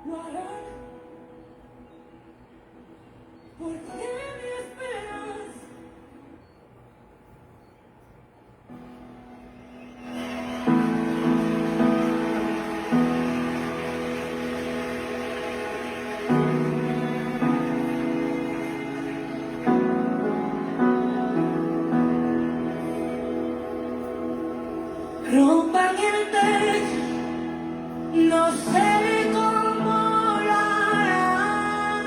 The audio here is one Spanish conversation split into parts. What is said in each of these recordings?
lo harán. ¿Por qué me esperas? Rompan el techo, no sé cómo lo harán,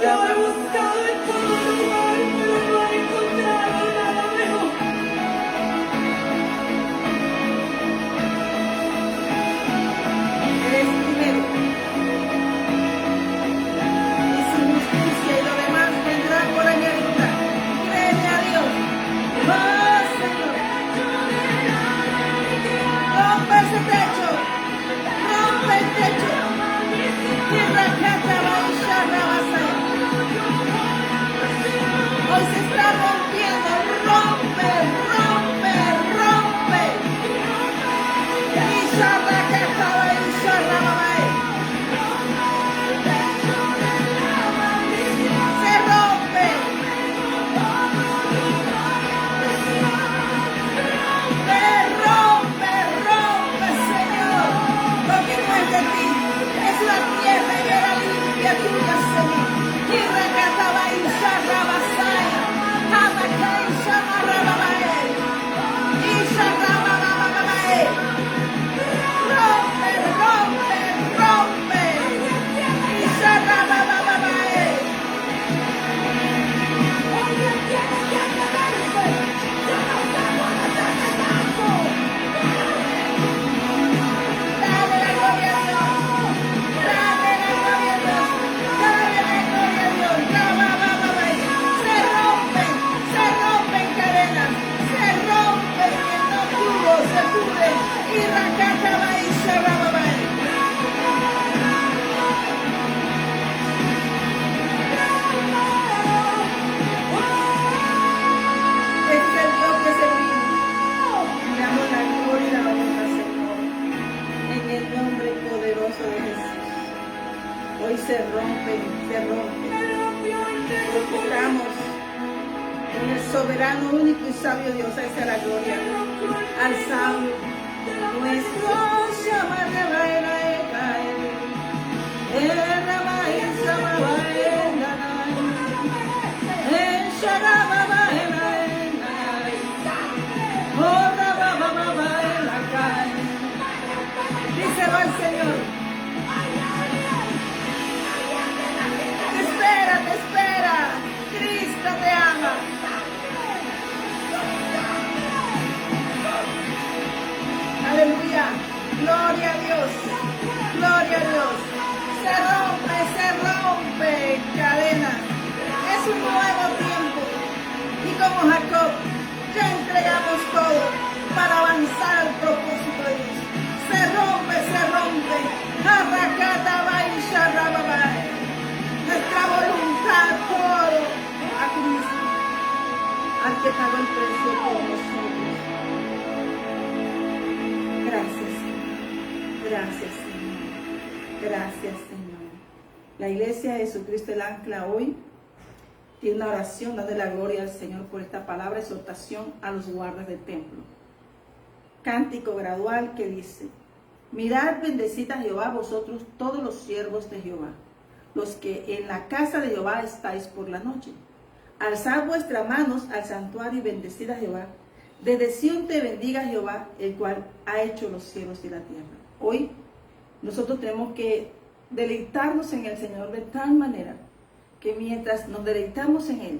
Yo he buscado en todo lugar, pero no he encontrado nada mejor. Eres primero. Y su justicia y lo demás vendrá por añadidura. Créeme a Dios. ¡Oh, Señor! Rompe ese techo. Rompe el techo. Y racata baisha rabasaya. Hoy se está rompiendo. Rompe, rompe, rompe. Isha racata baisha rabasaya. Se rompe. Rompe, rompe, Señor. Lo que no es de ti es la tierra y era limpia tuya, Señor. Y recataba y sarrabasaya. Habacá y samarrababae. Y sarrabababae. Rompe, rompe, rompe. Y sarrabababae. Dale la gloria a Dios. Dale la gloria a Dios. Dale la gloria a Dios. Rabababae. Se rompen cadenas. Se rompen el no tubo, se pudre. Y racataba y sarrababae. Este es el Dios que servimos. Le damos la gloria y la honra, Señor. En el nombre poderoso de Jesús. Hoy se rompen, se rompen. Porque estamos en el soberano, único y sabio Dios. A esa es la gloria. Al sabio. Nuestro Shamarrabaena Ekae. Errabaen Samabaena. Esharababaena Ekae. Orrabababaena Ekae. Díselo al Señor. Te espera, te espera. Cristo te ama. Aleluya. Gloria a Dios. Gloria a Dios. Se rompe cadenas. Es un nuevo tiempo. Y como Jacob, ya entregamos todo para avanzar al propósito de Dios. Se rompe. Arracata baisha rababai. Nuestra voluntad, todo a Cristo, al que pagó el precio por nosotros. Gracias, Señor. Gracias, Señor. Gracias, Señor. La Iglesia de Jesucristo el Ancla hoy tiene una oración, dando la gloria al Señor por esta palabra, exhortación a los guardas del templo. Cántico gradual que dice: mirad, bendecid a Jehová vosotros todos los siervos de Jehová, los que en la casa de Jehová estáis por la noche. Alzad vuestras manos al santuario y bendecid a Jehová. Desde Sión te bendiga Jehová, el cual ha hecho los cielos y la tierra. Hoy nosotros tenemos que deleitarnos en el Señor de tal manera que mientras nos deleitamos en Él,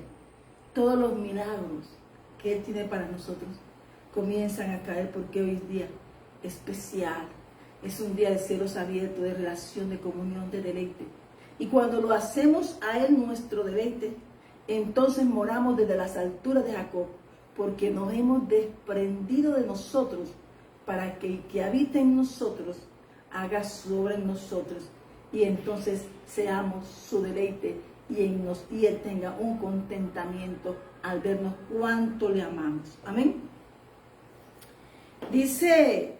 todos los milagros que Él tiene para nosotros comienzan a caer, porque hoy es día especial. Es un día de cielos abiertos, de relación, de comunión, de deleite. Y cuando lo hacemos a Él nuestro deleite, entonces moramos desde las alturas de Jacob, porque nos hemos desprendido de nosotros para que el que habita en nosotros haga su obra en nosotros, y entonces seamos su deleite y Él tenga un contentamiento al vernos cuánto le amamos. Amén. Dice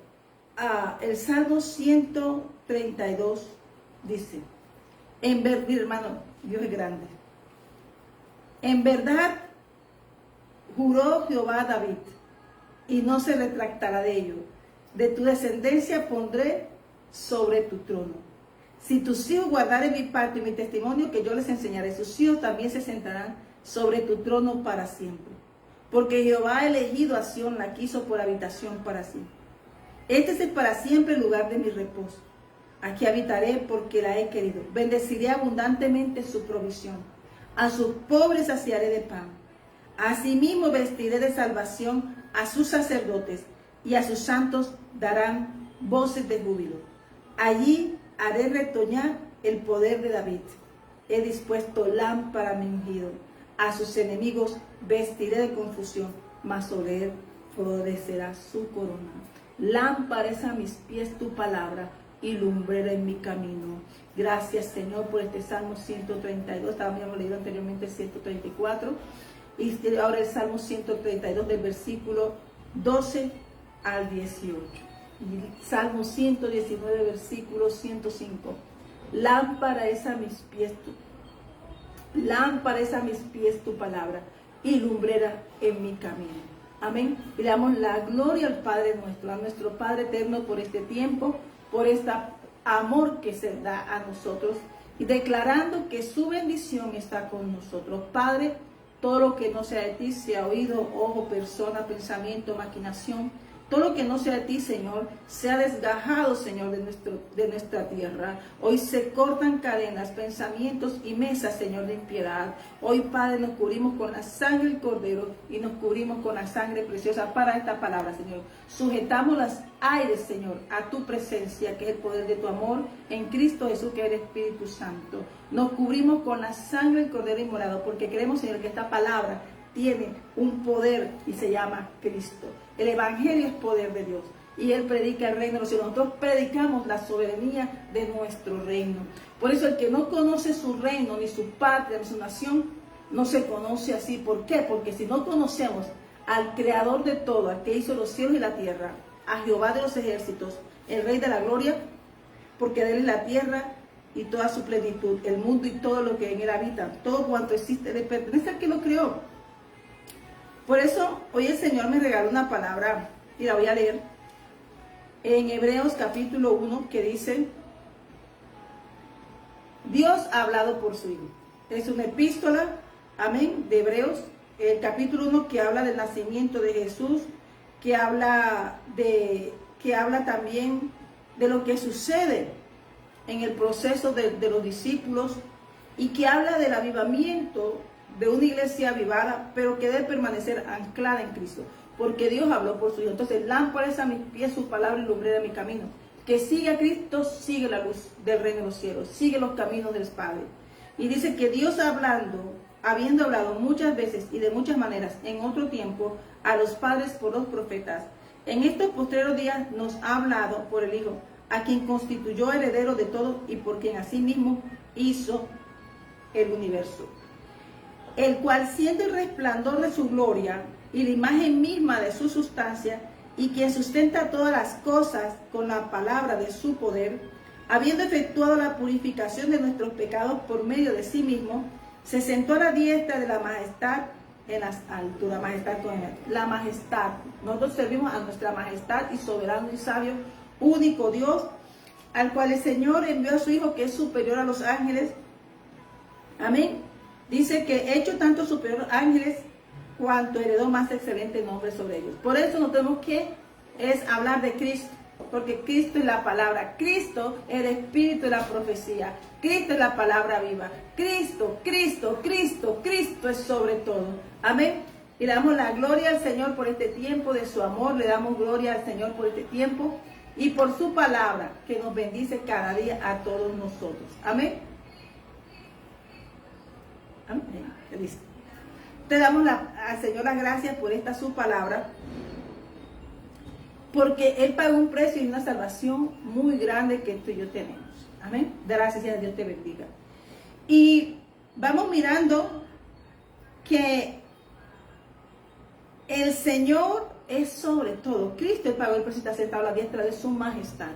el Salmo 132, dice: en verdad, hermano, Dios es grande. En verdad juró Jehová a David, y no se retractará de ello: de tu descendencia pondré sobre tu trono. Si tus hijos guardaren mi pacto y mi testimonio que yo les enseñaré, sus hijos también se sentarán sobre tu trono para siempre. Porque Jehová ha elegido a Sión, la quiso por habitación para sí. Este es el para siempre el lugar de mi reposo. Aquí habitaré porque la he querido. Bendeciré abundantemente su provisión. A sus pobres saciaré de pan. Asimismo vestiré de salvación a sus sacerdotes, y a sus santos darán voces de júbilo. Allí haré retoñar el poder de David. He dispuesto lámpara a mi ungido. A sus enemigos vestiré de confusión, mas sobre él florecerá su corona. Lámpara es a mis pies tu palabra, y lumbrera en mi camino. Gracias, Señor, por este Salmo 132. Habíamos leído anteriormente el 134. Y ahora el Salmo 132 del versículo 12 al 18. Y Salmo 119, versículo 105. Lámpara es a mis pies lámpara es a mis pies tu palabra, y lumbrera en mi camino. Amén. Y le damos la gloria al Padre nuestro, a nuestro Padre eterno, por este tiempo, por este amor que se da a nosotros, y declarando que su bendición está con nosotros. Padre, todo lo que no sea de ti, sea oído, ojo, persona, pensamiento, maquinación, todo lo que no sea de ti, Señor, sea desgajado, Señor, de nuestra tierra. Hoy se cortan cadenas, pensamientos y mesas, Señor, de impiedad. Hoy, Padre, nos cubrimos con la sangre del Cordero y nos cubrimos con la sangre preciosa para esta palabra, Señor. Sujetamos los aires, Señor, a tu presencia, que es el poder de tu amor en Cristo Jesús, que es el Espíritu Santo. Nos cubrimos con la sangre del Cordero inmolado, porque creemos, Señor, que esta palabra tiene un poder y se llama Cristo. El Evangelio es poder de Dios y Él predica el reino de los cielos. Nosotros predicamos la soberanía de nuestro reino. Por eso el que no conoce su reino, ni su patria, ni su nación, no se conoce así. ¿Por qué? Porque si no conocemos al Creador de todo, al que hizo los cielos y la tierra, a Jehová de los ejércitos, el Rey de la gloria, porque de Él es la tierra y toda su plenitud, el mundo y todo lo que en Él habita, todo cuanto existe, le pertenece al que lo creó. Por eso, hoy el Señor me regaló una palabra, y la voy a leer, en Hebreos capítulo 1, que dice: Dios ha hablado por su Hijo. Es una epístola, amén, de Hebreos, el capítulo 1, que habla del nacimiento de Jesús, que habla también de lo que sucede en el proceso de los discípulos, y que habla del avivamiento de una iglesia avivada, pero que debe permanecer anclada en Cristo, porque Dios habló por su Hijo. Entonces, lámpara es a mis pies su palabra y lumbrera mi camino. Que sigue a Cristo, sigue la luz del reino de los cielos, sigue los caminos del Padre. Y dice que Dios habiendo hablado muchas veces y de muchas maneras en otro tiempo a los padres por los profetas, en estos postreros días nos ha hablado por el Hijo, a quien constituyó heredero de todo y por quien asimismo hizo el universo, el cual, siendo el resplandor de su gloria y la imagen misma de su sustancia, y quien sustenta todas las cosas con la palabra de su poder, habiendo efectuado la purificación de nuestros pecados por medio de sí mismo, se sentó a la diestra de la majestad en las alturas. Majestad con él. La majestad. Nosotros servimos a nuestra majestad y soberano y sabio, único Dios, al cual el Señor envió a su Hijo, que es superior a los ángeles. Amén. Dice que hecho tanto superior a ángeles, cuanto heredó más excelente nombre sobre ellos. Por eso no tenemos que hablar de Cristo, porque Cristo es la palabra, Cristo es el espíritu de la profecía, Cristo es la palabra viva, Cristo, Cristo, Cristo, Cristo es sobre todo. Amén. Y le damos la gloria al Señor por este tiempo de su amor, le damos gloria al Señor por este tiempo y por su palabra que nos bendice cada día a todos nosotros. Amén. Amén. Listo. Te damos al Señor las gracias por esta su palabra, porque Él pagó un precio y una salvación muy grande que tú y yo tenemos. Amén. Gracias a Dios, te bendiga. Y vamos mirando que el Señor es sobre todo. Cristo pagó el precio y está sentado a la diestra de su majestad.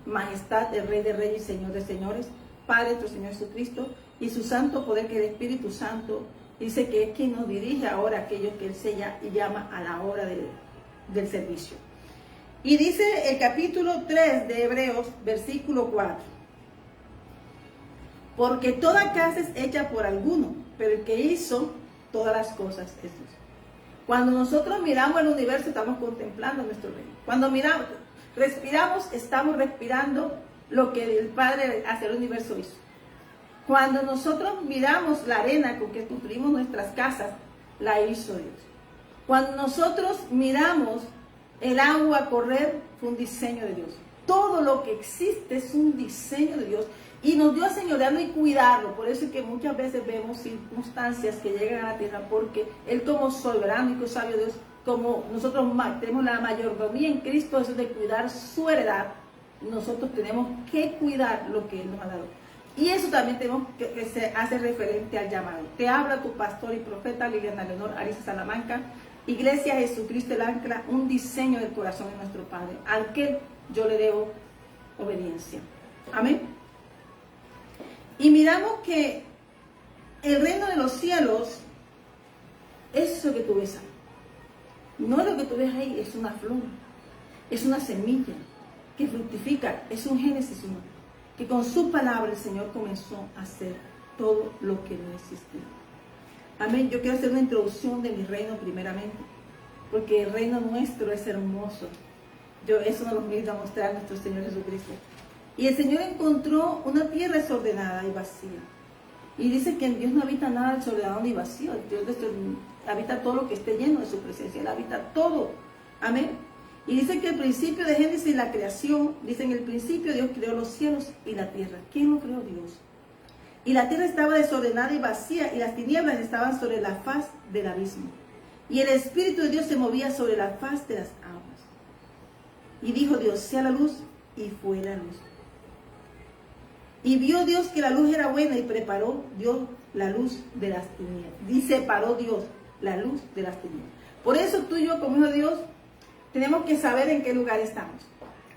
Majestad, el Rey de Reyes y Señor de Señores, Padre nuestro Señor Jesucristo, y su santo poder, que es el Espíritu Santo. Dice que es quien nos dirige ahora a aquellos que Él sella y llama a la hora del servicio. Y dice el capítulo 3 de Hebreos, versículo 4. Porque toda casa es hecha por alguno, pero el que hizo todas las cosas es Dios. Cuando nosotros miramos el universo, estamos contemplando nuestro reino. Cuando respiramos, estamos respirando lo que el Padre hacia el universo hizo. Cuando nosotros miramos la arena con que construimos nuestras casas, la hizo Dios. Cuando nosotros miramos el agua correr, fue un diseño de Dios. Todo lo que existe es un diseño de Dios y nos dio a señorearlo y cuidarlo. Por eso es que muchas veces vemos circunstancias que llegan a la tierra, porque Él como soberano y sabio Dios, como nosotros tenemos la mayordomía en Cristo, eso de cuidar su heredad, nosotros tenemos que cuidar lo que Él nos ha dado. Y eso también tenemos que se hace referente al llamado. Te habla tu pastor y profeta Liliana Leonor Ariza Salamanca. Iglesia Jesucristo el Ancla, un diseño del corazón de nuestro Padre, al que yo le debo obediencia. Amén. Y miramos que el reino de los cielos es eso que tú ves ahí. No es lo que tú ves ahí, es una flor, es una semilla que fructifica, es un Génesis 1, que con su palabra el Señor comenzó a hacer todo lo que no existía. Amén. Yo quiero hacer una introducción de mi reino primeramente, porque el reino nuestro es hermoso. Eso nos lo viene a mostrar nuestro Señor Jesucristo. Y el Señor encontró una tierra desordenada y vacía. Y dice que en Dios no habita nada desordenado ni vacío. Dios habita todo lo que esté lleno de su presencia. Él habita todo. Amén. Y dice que el principio de Génesis, la creación, dice en el principio Dios creó los cielos y la tierra. ¿Quién lo creó? Dios. Y la tierra estaba desordenada y vacía, y las tinieblas estaban sobre la faz del abismo. Y el Espíritu de Dios se movía sobre la faz de las aguas. Y dijo Dios, sea la luz, y fue la luz. Y vio Dios que la luz era buena, y preparó Dios la luz de las tinieblas. Y separó Dios la luz de las tinieblas. Por eso tú y yo, como hijo de Dios, tenemos que saber en qué lugar estamos.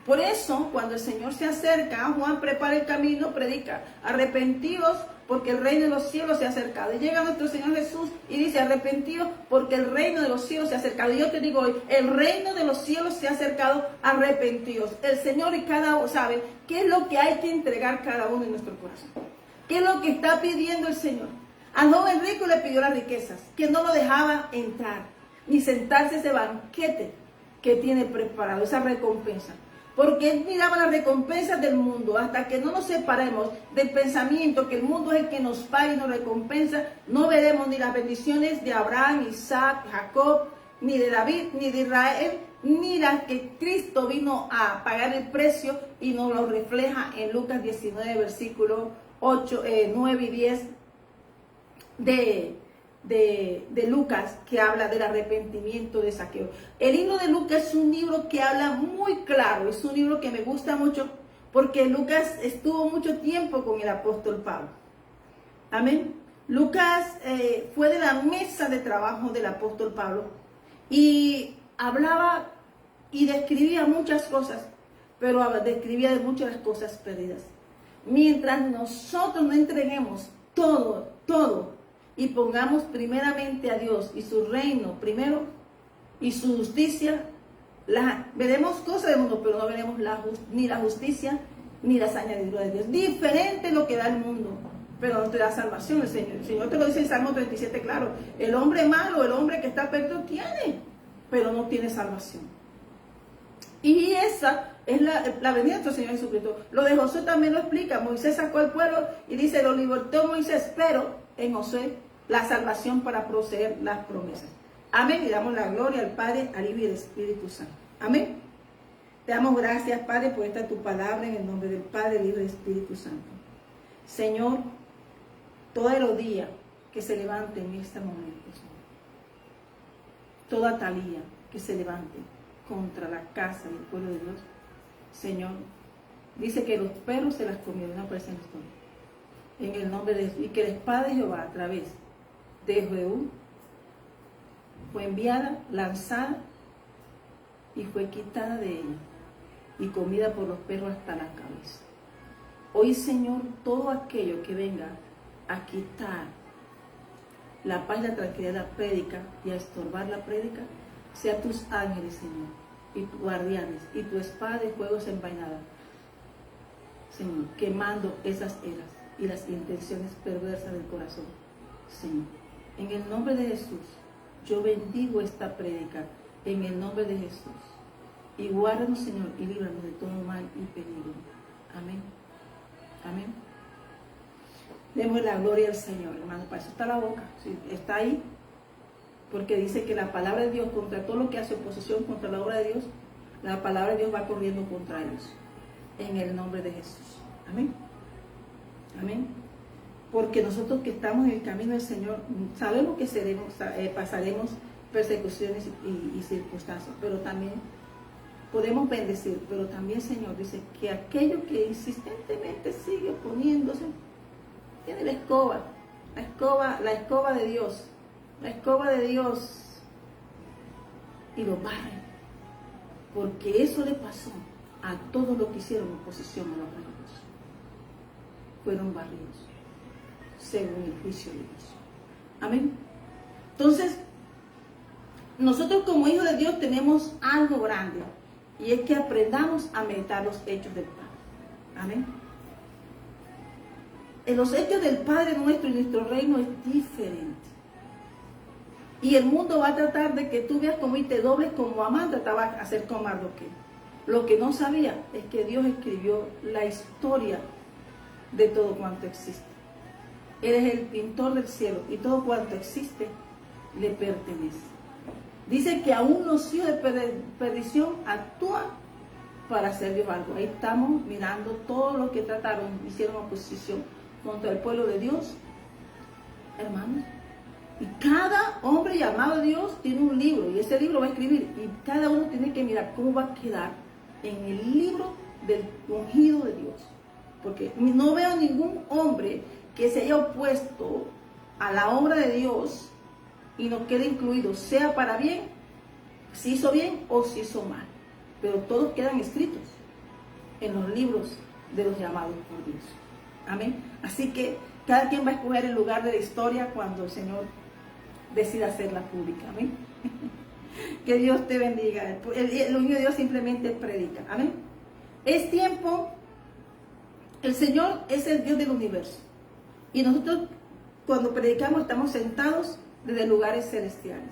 Por eso, cuando el Señor se acerca, Juan prepara el camino, predica, arrepentíos porque el reino de los cielos se ha acercado. Y llega nuestro Señor Jesús y dice, arrepentíos porque el reino de los cielos se ha acercado. Y yo te digo hoy, el reino de los cielos se ha acercado, arrepentíos. El Señor y cada uno sabe qué es lo que hay que entregar cada uno en nuestro corazón. ¿Qué es lo que está pidiendo el Señor? Al joven rico le pidió las riquezas, que no lo dejaba entrar, ni sentarse a ese banquete que tiene preparado, esa recompensa. Porque él miraba las recompensas del mundo. Hasta que no nos separemos del pensamiento que el mundo es el que nos paga y nos recompensa, no veremos ni las bendiciones de Abraham, Isaac, Jacob, ni de David, ni de Israel, ni las que Cristo vino a pagar el precio, y nos lo refleja en Lucas 19, versículos 9 y 10 de Lucas, que habla del arrepentimiento de Zaqueo. El libro de Lucas es un libro que habla muy claro, es un libro que me gusta mucho, porque Lucas estuvo mucho tiempo con el apóstol Pablo. Amén. Lucas fue de la mesa de trabajo del apóstol Pablo y hablaba y describía muchas cosas, pero describía de muchas cosas perdidas. Mientras nosotros no entreguemos todo, y pongamos primeramente a Dios y su reino primero y su justicia, veremos cosas del mundo, pero no veremos ni la justicia ni las añadiduras de Dios. Diferente lo que da el mundo, pero no te da salvación el Señor. El Señor te lo dice en Salmo 37, claro. El hombre malo, el hombre que está perdido tiene, pero no tiene salvación. Y esa es la venida de nuestro Señor Jesucristo. Lo de Josué también lo explica. Moisés sacó al pueblo y dice, lo libertó Moisés, pero en Josué la salvación para proceder las promesas. Amén. Y damos la gloria al Padre, al Hijo y al Espíritu Santo. Amén. Te damos gracias, Padre, por esta tu palabra, en el nombre del Padre, del Hijo y del Espíritu Santo. Señor, toda rodilla que se levante en este momento, Señor. Toda talía que se levante contra la casa y el pueblo de Dios, Señor, dice que los perros se las comieron, no aparece en la historia. En el nombre de Jesús, y que la espada de Jehová a través de Jehú fue enviada, lanzada y fue quitada de ella y comida por los perros hasta la cabeza. Hoy, Señor, todo aquello que venga a quitar la paz y la tranquilidad de la prédica y a estorbar la prédica, sea tus ángeles, Señor, y tus guardianes y tu espada de fuego desenvainada, Señor, quemando esas eras y las intenciones perversas del corazón, Señor. En el nombre de Jesús, yo bendigo esta prédica, en el nombre de Jesús. Y guárdanos, Señor, y líbranos de todo mal y peligro. Amén. Amén. Demos la gloria al Señor, hermano. Para eso está la boca. Sí, está ahí. Porque dice que la palabra de Dios, contra todo lo que hace oposición contra la obra de Dios, la palabra de Dios va corriendo contra ellos. En el nombre de Jesús. Amén. Amén. Porque nosotros que estamos en el camino del Señor, sabemos que pasaremos persecuciones y circunstancias, pero también podemos bendecir. Pero también, Señor, dice que aquello que insistentemente sigue oponiéndose, tiene la escoba de Dios, la escoba de Dios, y lo barre, porque eso le pasó a todos los que hicieron oposición a los reinos. Fueron barridos según el juicio de Dios. Amén. Entonces, nosotros como hijos de Dios tenemos algo grande, y es que aprendamos a meditar los hechos del Padre. Amén. En los hechos del Padre nuestro y nuestro reino es diferente. Y el mundo va a tratar de que tú veas como y te dobles como Amán trataba de hacer con Mardoqueo. Lo que no sabía es que Dios escribió la historia de todo cuanto existe. Él es el pintor del cielo y todo cuanto existe le pertenece. Dice que aún los hijos de perdición actúan para hacer Dios algo. Ahí estamos mirando todo lo que trataron, hicieron oposición contra el pueblo de Dios, hermanos. Y cada hombre llamado a Dios tiene un libro, y ese libro va a escribir, y cada uno tiene que mirar cómo va a quedar en el libro del ungido de Dios. Porque no veo ningún hombre que se haya opuesto a la obra de Dios y no quede incluido, sea para bien, si hizo bien o si hizo mal. Pero todos quedan escritos en los libros de los llamados por Dios. Amén. Así que cada quien va a escoger el lugar de la historia cuando el Señor decida hacerla pública. Amén. Que Dios te bendiga. El ungido de Dios simplemente predica. Amén. Es tiempo. El Señor es el Dios del universo. Y nosotros cuando predicamos estamos sentados desde lugares celestiales.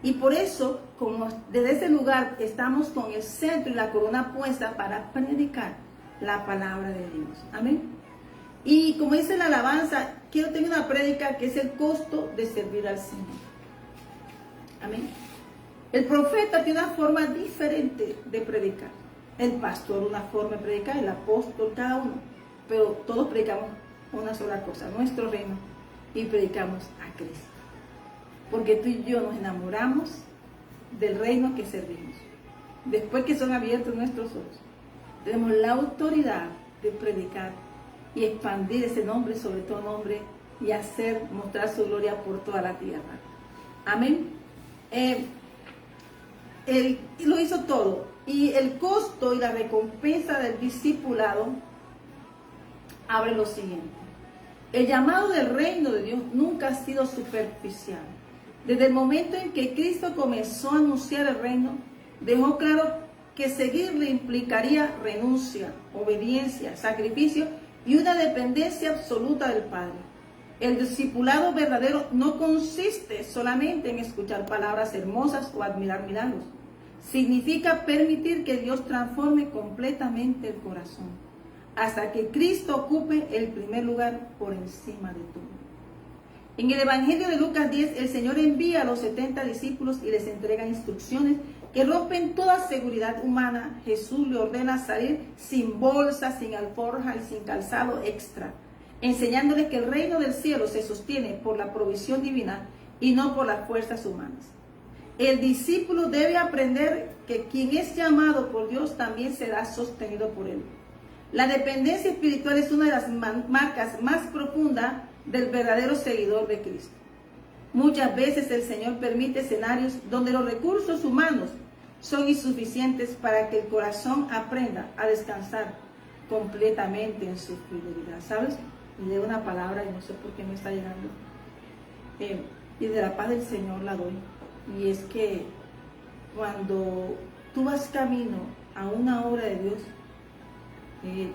Y por eso, como desde ese lugar estamos con el centro y la corona puesta para predicar la palabra de Dios. Amén. Y como dice la alabanza, quiero tener una prédica que es el costo de servir al Señor. Amén. El profeta tiene una forma diferente de predicar. El pastor una forma de predicar, el apóstol, cada uno. Pero todos predicamos una sola cosa, nuestro reino, y predicamos a Cristo. Porque tú y yo nos enamoramos del reino que servimos. Después que son abiertos nuestros ojos, tenemos la autoridad de predicar y expandir ese nombre sobre todo nombre y mostrar su gloria por toda la tierra. Amén. Él lo hizo todo. Y el costo y la recompensa del discipulado abre lo siguiente. El llamado del reino de Dios nunca ha sido superficial. Desde el momento en que Cristo comenzó a anunciar el reino, dejó claro que seguirle implicaría renuncia, obediencia, sacrificio y una dependencia absoluta del Padre. El discipulado verdadero no consiste solamente en escuchar palabras hermosas o admirar milagros. Significa permitir que Dios transforme completamente el corazón, hasta que Cristo ocupe el primer lugar por encima de todo. En el Evangelio de Lucas 10, el Señor envía a los 70 discípulos y les entrega instrucciones que rompen toda seguridad humana. Jesús le ordena salir sin bolsa, sin alforja y sin calzado extra, enseñándoles que el reino del cielo se sostiene por la provisión divina y no por las fuerzas humanas. El discípulo debe aprender que quien es llamado por Dios también será sostenido por Él. La dependencia espiritual es una de las marcas más profundas del verdadero seguidor de Cristo. Muchas veces el Señor permite escenarios donde los recursos humanos son insuficientes para que el corazón aprenda a descansar completamente en su fidelidad. ¿Sabes? Y leo una palabra y no sé por qué me está llegando. Y de la paz del Señor la doy. Y es que cuando tú vas camino a una obra de Dios,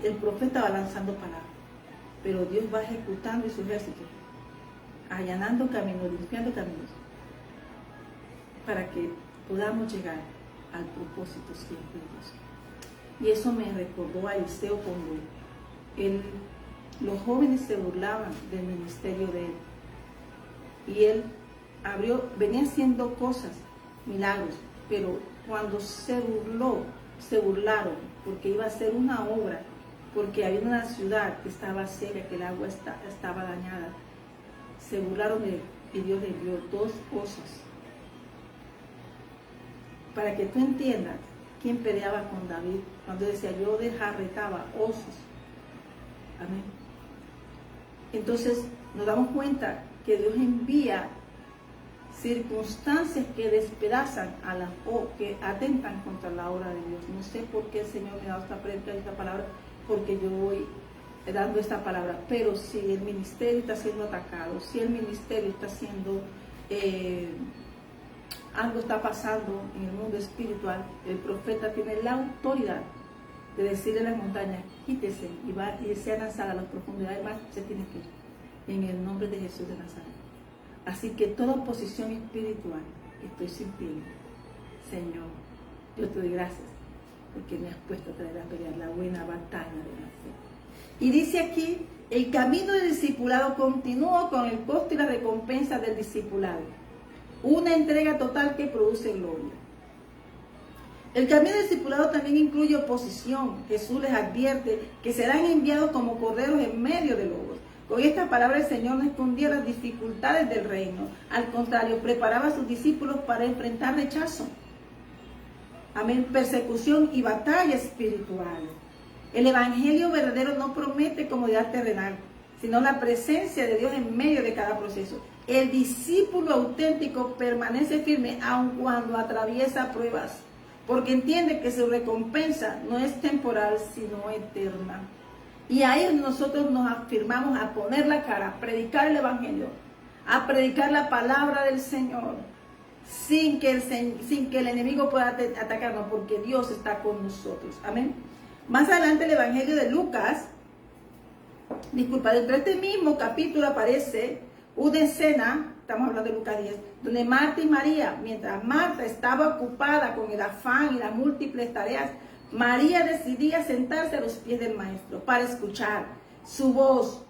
el profeta va lanzando palabras, pero Dios va ejecutando en su ejército, allanando caminos, limpiando caminos, para que podamos llegar al propósito siempre de Dios. Y eso me recordó a Eliseo cuando los jóvenes se burlaban del ministerio de él. Y él venía haciendo cosas, milagros, pero cuando se burlaron, porque iba a hacer una obra, porque había una ciudad que estaba seca, que el agua estaba dañada, se burlaron de él y Dios le dio dos cosas. Para que tú entiendas quién peleaba con David, cuando decía, yo desjarretaba osos. Amén. Entonces nos damos cuenta que Dios envía circunstancias que despedazan o que atentan contra la obra de Dios. No sé por qué el Señor me ha dado esta palabra, porque yo voy dando esta palabra, pero si el ministerio está siendo atacado, si el ministerio está siendo, algo está pasando en el mundo espiritual, el profeta tiene la autoridad de decirle a las montañas, quítese y sea lanzada a las profundidades más, se tiene que ir, en el nombre de Jesús de Nazaret. Así que toda oposición espiritual que estoy sintiendo, Señor, yo te doy gracias porque me has puesto a traer a pelear la buena batalla de la fe. Y dice aquí, el camino del discipulado continúa con el costo y la recompensa del discipulado. Una entrega total que produce gloria. El camino del discipulado también incluye oposición. Jesús les advierte que serán enviados como corderos en medio de lobos. Con esta palabra el Señor no escondía las dificultades del reino. Al contrario, preparaba a sus discípulos para enfrentar rechazo. Amén. Persecución y batalla espiritual. El evangelio verdadero no promete comodidad terrenal, sino la presencia de Dios en medio de cada proceso. El discípulo auténtico permanece firme aun cuando atraviesa pruebas, porque entiende que su recompensa no es temporal, sino eterna. Y ahí nosotros nos afirmamos a poner la cara, a predicar el evangelio, a predicar la palabra del Señor, sin que el enemigo pueda atacarnos, porque Dios está con nosotros. Amén. Más adelante el evangelio de Lucas, dentro de este mismo capítulo aparece una escena, estamos hablando de Lucas 10, donde Marta y María, mientras Marta estaba ocupada con el afán y las múltiples tareas, María decidía sentarse a los pies del Maestro para escuchar su voz.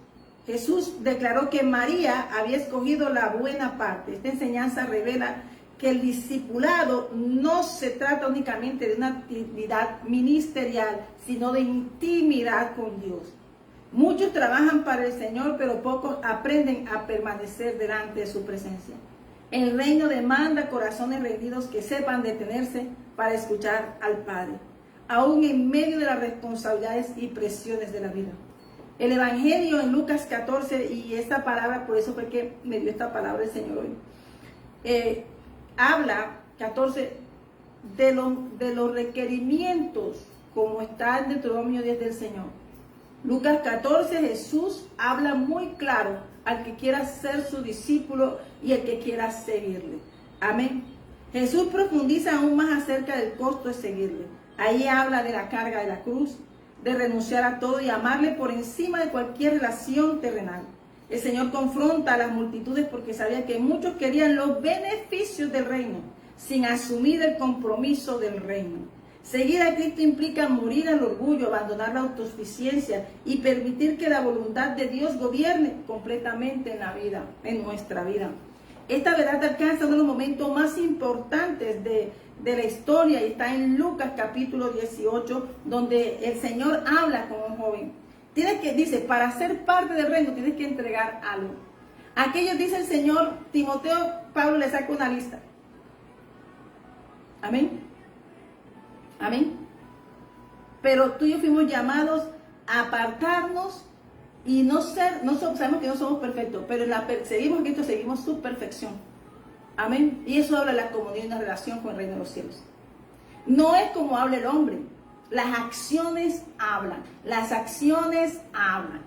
Jesús declaró que María había escogido la buena parte. Esta enseñanza revela que el discipulado no se trata únicamente de una actividad ministerial, sino de intimidad con Dios. Muchos trabajan para el Señor, pero pocos aprenden a permanecer delante de su presencia. El reino demanda corazones rendidos que sepan detenerse para escuchar al Padre, aún en medio de las responsabilidades y presiones de la vida. El Evangelio en Lucas 14, y esta palabra, por eso fue que me dio esta palabra el Señor hoy, habla 14 de los requerimientos, como está en Deuteronomio 10 del Señor. Lucas 14, Jesús habla muy claro al que quiera ser su discípulo y el que quiera seguirle. Amén. Jesús profundiza aún más acerca del costo de seguirle. Ahí habla de la carga de la cruz, de renunciar a todo y amarle por encima de cualquier relación terrenal. El Señor confronta a las multitudes porque sabía que muchos querían los beneficios del reino, sin asumir el compromiso del reino. Seguir a Cristo implica morir al orgullo, abandonar la autosuficiencia y permitir que la voluntad de Dios gobierne completamente en la vida, en nuestra vida. Esta verdad alcanza uno de los momentos más importantes de la historia y está en Lucas capítulo 18, donde el Señor habla con un joven. Dice, para ser parte del reino tienes que entregar algo. Aquellos, dice el Señor, Timoteo, Pablo le saca una lista. Amén. Amén. Pero tú y yo fuimos llamados a apartarnos y sabemos que no somos perfectos, pero seguimos a Cristo, seguimos su perfección. Amén. Y eso habla de la comunión y una relación con el reino de los cielos. No es como habla el hombre. Las acciones hablan. Las acciones hablan.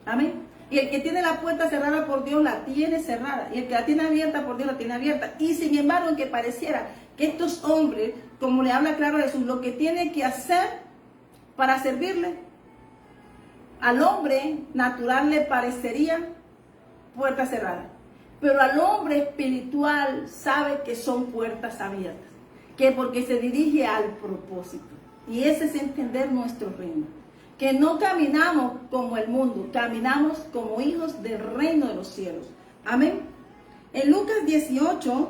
Amén. Y el que tiene la puerta cerrada por Dios la tiene cerrada. Y el que la tiene abierta por Dios la tiene abierta. Y sin embargo, aunque pareciera que estos hombres, como le habla claro a Jesús, lo que tiene que hacer para servirle, al hombre natural le parecería puerta cerrada. Pero al hombre espiritual sabe que son puertas abiertas. Que porque se dirige al propósito. Y ese es entender nuestro reino. Que no caminamos como el mundo, caminamos como hijos del reino de los cielos. Amén. En Lucas 18,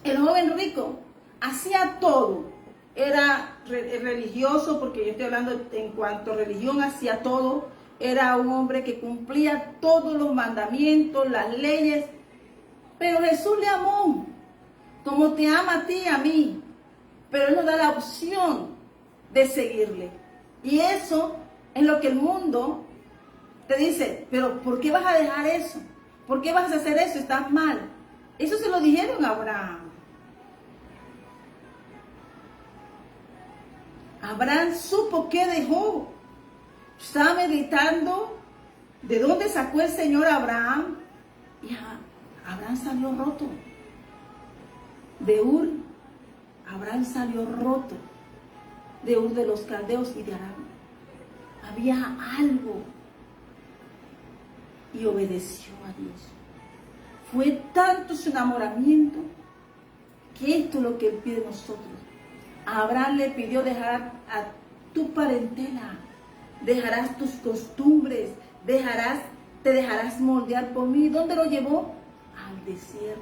el joven rico hacía todo. Era religioso, porque yo estoy hablando en cuanto a religión, hacía todo. Era un hombre que cumplía todos los mandamientos, las leyes. Pero Jesús le amó, como te ama a ti y a mí. Pero Él nos da la opción de seguirle. Y eso es lo que el mundo te dice, pero ¿por qué vas a dejar eso? ¿Por qué vas a hacer eso? Estás mal. Eso se lo dijeron a Abraham. Abraham supo qué dejó. Estaba meditando de dónde sacó el Señor a Abraham. Y Abraham salió roto. De Ur, Abraham salió roto. De Ur de los caldeos y de Aram. Había algo. Y obedeció a Dios. Fue tanto su enamoramiento que esto es lo que Él pide de nosotros. Abraham le pidió dejar a tu parentela, dejarás tus costumbres, te dejarás moldear por mí. ¿Dónde lo llevó? Al desierto.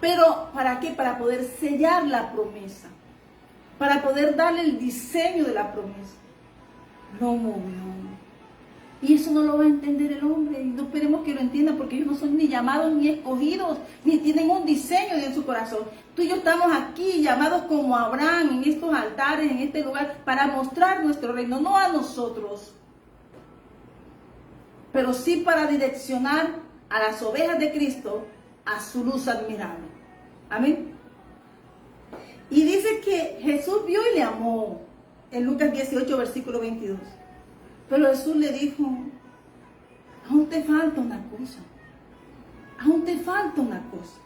Pero ¿para qué? Para poder sellar la promesa, para poder darle el diseño de la promesa. Lo movió. Y eso no lo va a entender el hombre. Y no esperemos que lo entienda, porque ellos no son ni llamados ni escogidos, ni tienen un diseño en su corazón. Tú y yo estamos aquí llamados como Abraham, en estos altares, en este lugar, para mostrar nuestro reino, no a nosotros, pero sí para direccionar a las ovejas de Cristo a su luz admirable. Amén. Y dice que Jesús vio y le amó, en Lucas 18, versículo 22. Pero Jesús le dijo, aún te falta una cosa, aún te falta una cosa.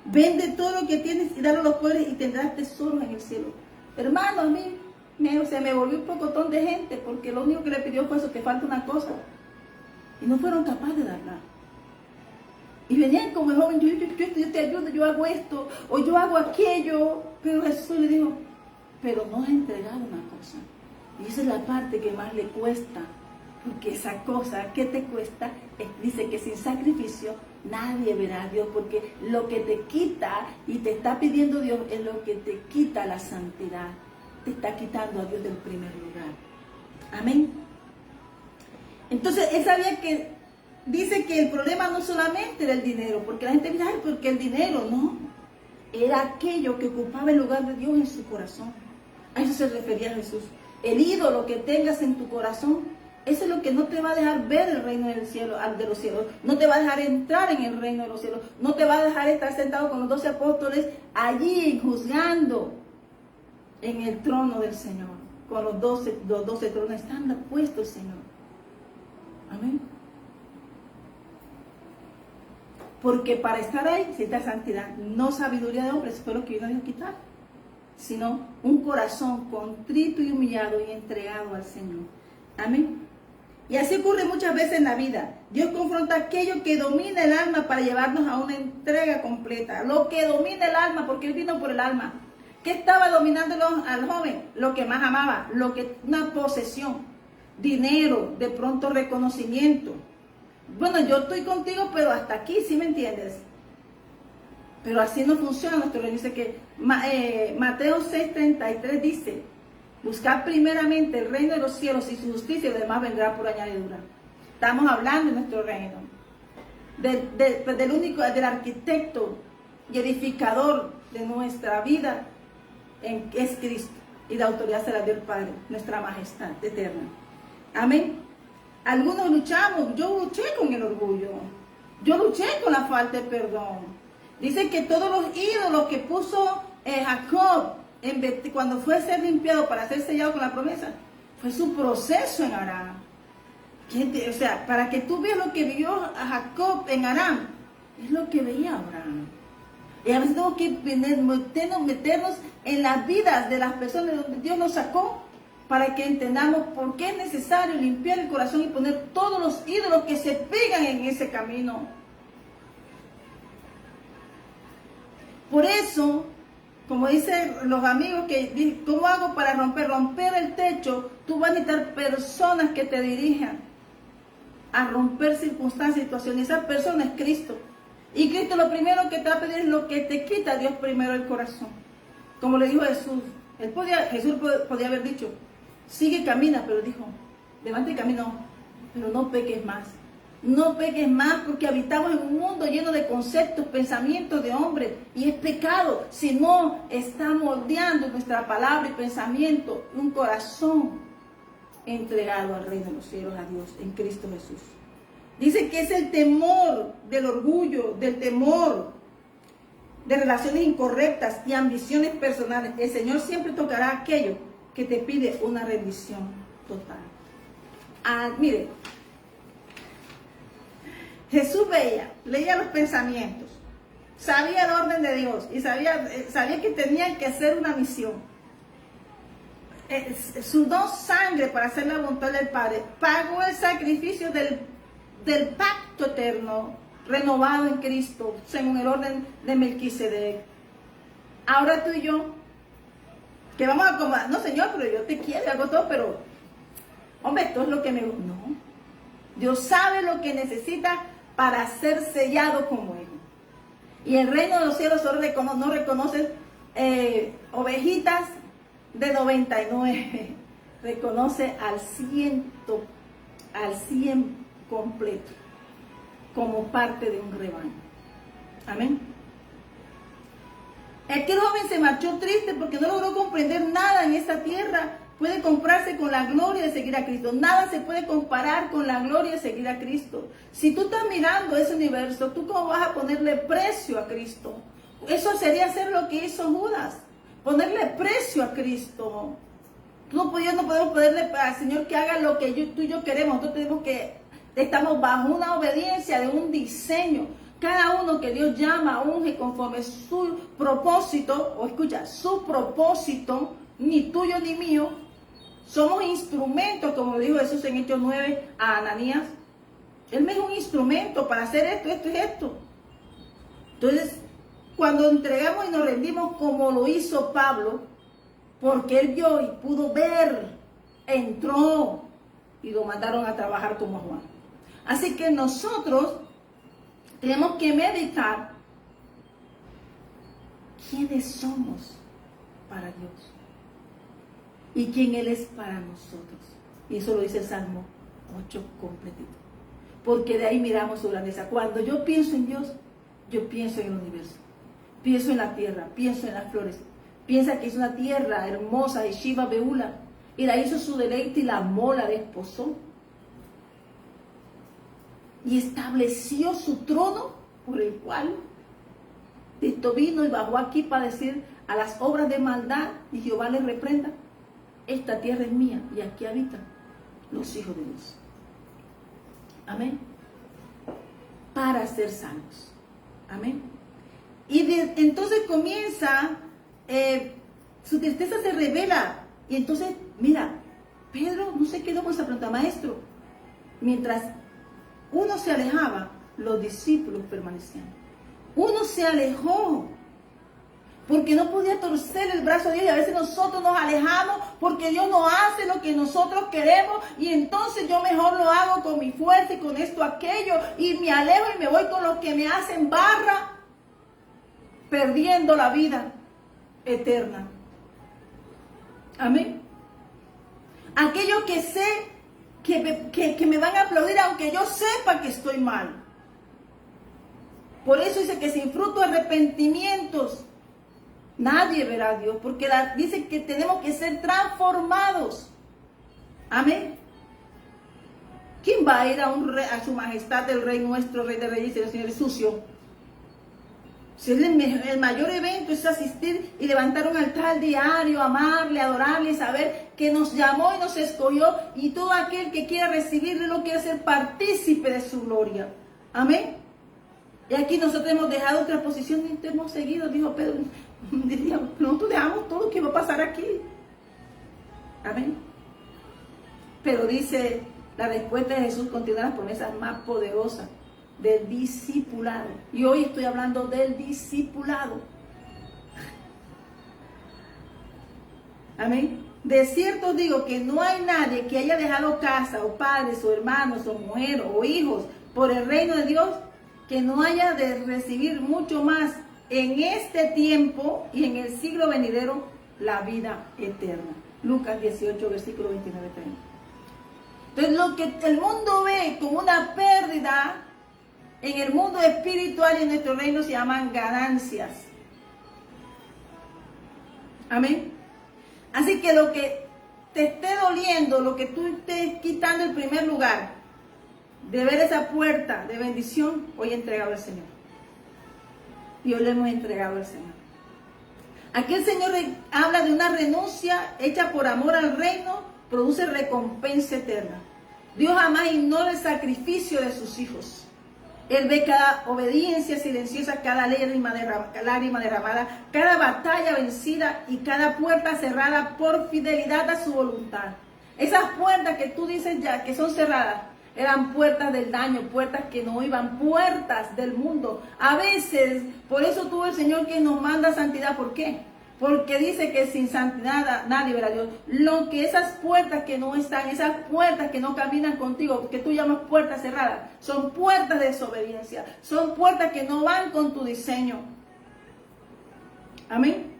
Vende todo lo que tienes y dalo a los pobres y tendrás tesoros en el cielo. Hermano, a mí me volvió un pocotón de gente, porque lo único que le pidió fue eso, te falta una cosa. Y no fueron capaces de darla. Y venían como el joven, yo te ayudo, yo hago esto, o yo hago aquello. Pero Jesús le dijo, pero no has entregado una cosa. Y esa es la parte que más le cuesta, porque esa cosa que te cuesta, dice que sin sacrificio nadie verá a Dios, porque lo que te quita y te está pidiendo Dios es lo que te quita la santidad, te está quitando a Dios del primer lugar. Amén. Entonces él sabía que, dice que el problema no solamente era el dinero, porque la gente dice, ay, porque el dinero, no, era aquello que ocupaba el lugar de Dios en su corazón. A eso se refería Jesús. El ídolo que tengas en tu corazón, eso es lo que no te va a dejar ver el reino del cielo, de los cielos. No te va a dejar entrar en el reino de los cielos. No te va a dejar estar sentado con los 12 apóstoles allí juzgando en el trono del Señor. Con los 12 tronos están puestos el Señor. Amén. Porque para estar ahí necesita santidad, no sabiduría de hombres, fue lo que vino a quitar, sino un corazón contrito y humillado y entregado al Señor. Amén. Y así ocurre muchas veces en la vida. Dios confronta aquello que domina el alma para llevarnos a una entrega completa. Lo que domina el alma, porque Él vino por el alma. ¿Qué estaba dominándolo al joven? Lo que más amaba, una posesión, dinero, de pronto reconocimiento. Bueno, yo estoy contigo, pero hasta aquí, ¿sí me entiendes? Pero así no funciona nuestro reino. Dice que Mateo 6:33 dice, buscad primeramente el reino de los cielos y su justicia, y lo demás vendrá por añadidura. Estamos hablando de nuestro reino, del arquitecto y edificador de nuestra vida, que es Cristo, y la autoridad se la dio el Padre, nuestra majestad eterna. Amén. Algunos luchamos, yo luché con el orgullo, yo luché con la falta de perdón. Dice que todos los ídolos que puso Jacob cuando fue a ser limpiado para ser sellado con la promesa, fue su proceso en Aram. O sea, para que tú veas lo que vivió a Jacob en Aram, es lo que veía Abraham. Y a veces tenemos que meternos en las vidas de las personas donde Dios nos sacó, para que entendamos por qué es necesario limpiar el corazón y poner todos los ídolos que se pegan en ese camino. Por eso Como dicen los amigos que dicen, ¿cómo hago para romper el techo? Tú vas a necesitar personas que te dirijan a romper circunstancias, situaciones. Esa persona es Cristo. Y Cristo lo primero que te va a pedir es lo que te quita Dios primero el corazón. Como le dijo Jesús. Jesús podía haber dicho, sigue y camina, pero dijo, levanta y camina, pero no peques más. No peques más porque habitamos en un mundo lleno de conceptos, pensamientos de hombres y es pecado si no está moldeando nuestra palabra y pensamiento un corazón entregado al reino de los cielos, a Dios, en Cristo Jesús. Dice que es el temor del orgullo, del temor de relaciones incorrectas y ambiciones personales. El Señor siempre tocará aquello que te pide una rendición total. Mire, Jesús leía los pensamientos, sabía el orden de Dios y sabía que tenía que hacer una misión. Sudó sangre para hacer la voluntad del Padre, pagó el sacrificio del pacto eterno, renovado en Cristo, según el orden de Melquisedec. Ahora tú y yo, que vamos a acomodar, no Señor, pero yo te quiero, hago todo, pero, hombre, esto es lo que me gusta. No, Dios sabe lo que necesita para ser sellado como Él. Y el reino de los cielos solo no reconoce ovejitas de 99, reconoce al 100 completo, como parte de un rebaño. Amén. Aquel joven se marchó triste porque no logró comprender nada en esta tierra. Puede comprarse con la gloria de seguir a Cristo. Nada se puede comparar con la gloria de seguir a Cristo. Si tú estás mirando ese universo, ¿tú cómo vas a ponerle precio a Cristo? Eso sería hacer lo que hizo Judas, ponerle precio a Cristo. No podemos ponerle al Señor que haga lo que tú y yo queremos. Nosotros estamos bajo una obediencia de un diseño. Cada uno que Dios llama, unge conforme su propósito, o escucha, su propósito, ni tuyo ni mío. Somos instrumentos, como dijo Jesús en Hechos 9 a Ananías. Él me es un instrumento para hacer esto, esto y esto. Entonces, cuando entregamos y nos rendimos como lo hizo Pablo, porque él vio y pudo ver, entró y lo mandaron a trabajar como a Juan. Así que nosotros tenemos que meditar quiénes somos para Dios y quién Él es para nosotros. Y eso lo dice el Salmo 8 completito. Porque de ahí miramos su grandeza. Cuando yo pienso en Dios, yo pienso en el universo. Pienso en la tierra, pienso en las flores. Piensa que es una tierra hermosa y Shiva Beula. Y la hizo su deleite y la amó, la desposó. Y estableció su trono por el cual Cristo vino y bajó aquí para decir a las obras de maldad y Jehová les reprenda. Esta tierra es mía y aquí habitan los hijos de Dios. Amén. Para ser sanos. Amén. Y entonces comienza, su tristeza se revela. Y entonces, mira, Pedro no se quedó con esa pregunta, maestro. Mientras uno se alejaba, los discípulos permanecían. Uno se alejó porque no podía torcer el brazo de Dios, y a veces nosotros nos alejamos porque Dios no hace lo que nosotros queremos, y entonces yo mejor lo hago con mi fuerza y con esto, aquello, y me alejo y me voy con los que me hacen barra, perdiendo la vida eterna. Amén. Aquello que sé que me van a aplaudir aunque yo sepa que estoy mal. Por eso dice que sin fruto de arrepentimientos nadie verá a Dios, porque dice que tenemos que ser transformados. Amén. ¿Quién va a ir a su majestad el Rey nuestro, Rey de Reyes y el Señor sucio? Si el mayor evento es asistir y levantar un altar diario, amarle, adorarle, saber que nos llamó y nos escogió, y todo aquel que quiera recibirle lo quiere ser partícipe de su gloria. Amén. Y aquí nosotros hemos dejado otra posición y hemos seguido, dijo Pedro. Nosotros dejamos todo lo que va a pasar aquí. Amén. Pero dice, la respuesta de Jesús contiene las promesas más poderosas del discipulado. Y hoy estoy hablando del discipulado. Amén. De cierto digo que no hay nadie que haya dejado casa o padres o hermanos o mujer o hijos por el reino de Dios que no haya de recibir mucho más en este tiempo y en el siglo venidero la vida eterna. Lucas 18, versículo 29-30. Entonces lo que el mundo ve como una pérdida, en el mundo espiritual y en nuestro reino se llaman ganancias. Amén. Así que lo que te esté doliendo, lo que tú estés quitando el primer lugar de ver esa puerta de bendición, hoy entregado al Señor. Y hoy le hemos entregado al Señor. Aquí el Señor habla de una renuncia hecha por amor al reino, produce recompensa eterna. Dios jamás ignora el sacrificio de sus hijos. Él ve cada obediencia silenciosa, cada lágrima derramada, cada batalla vencida y cada puerta cerrada por fidelidad a su voluntad. Esas puertas que tú dices ya que son cerradas, eran puertas del daño, puertas que no iban, puertas del mundo. A veces, por eso tuvo el Señor que nos manda santidad. ¿Por qué? Porque dice que sin santidad nadie verá a Dios. Lo que esas puertas que no están, esas puertas que no caminan contigo, que tú llamas puertas cerradas, son puertas de desobediencia. Son puertas que no van con tu diseño. Amén.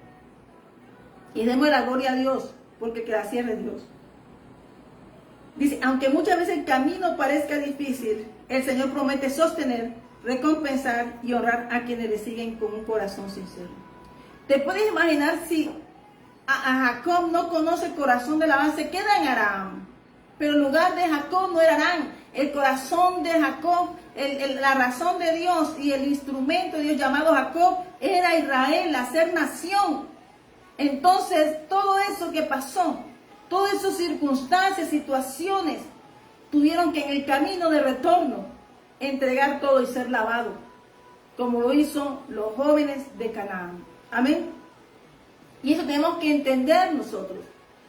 Y demos la gloria a Dios, porque que la cierre Dios. Dice, aunque muchas veces el camino parezca difícil, el Señor promete sostener, recompensar y honrar a quienes le siguen con un corazón sincero. ¿Te puedes imaginar si a Jacob no conoce el corazón de Labán? Se queda en Aram. Pero el lugar de Jacob no era Aram. El corazón de Jacob, la razón de Dios y el instrumento de Dios llamado Jacob era Israel, hacer nación. Entonces, todo eso que pasó, todas esas circunstancias, situaciones, tuvieron que en el camino de retorno entregar todo y ser lavado, como lo hizo los jóvenes de Canaán. Amén. Y eso tenemos que entender nosotros.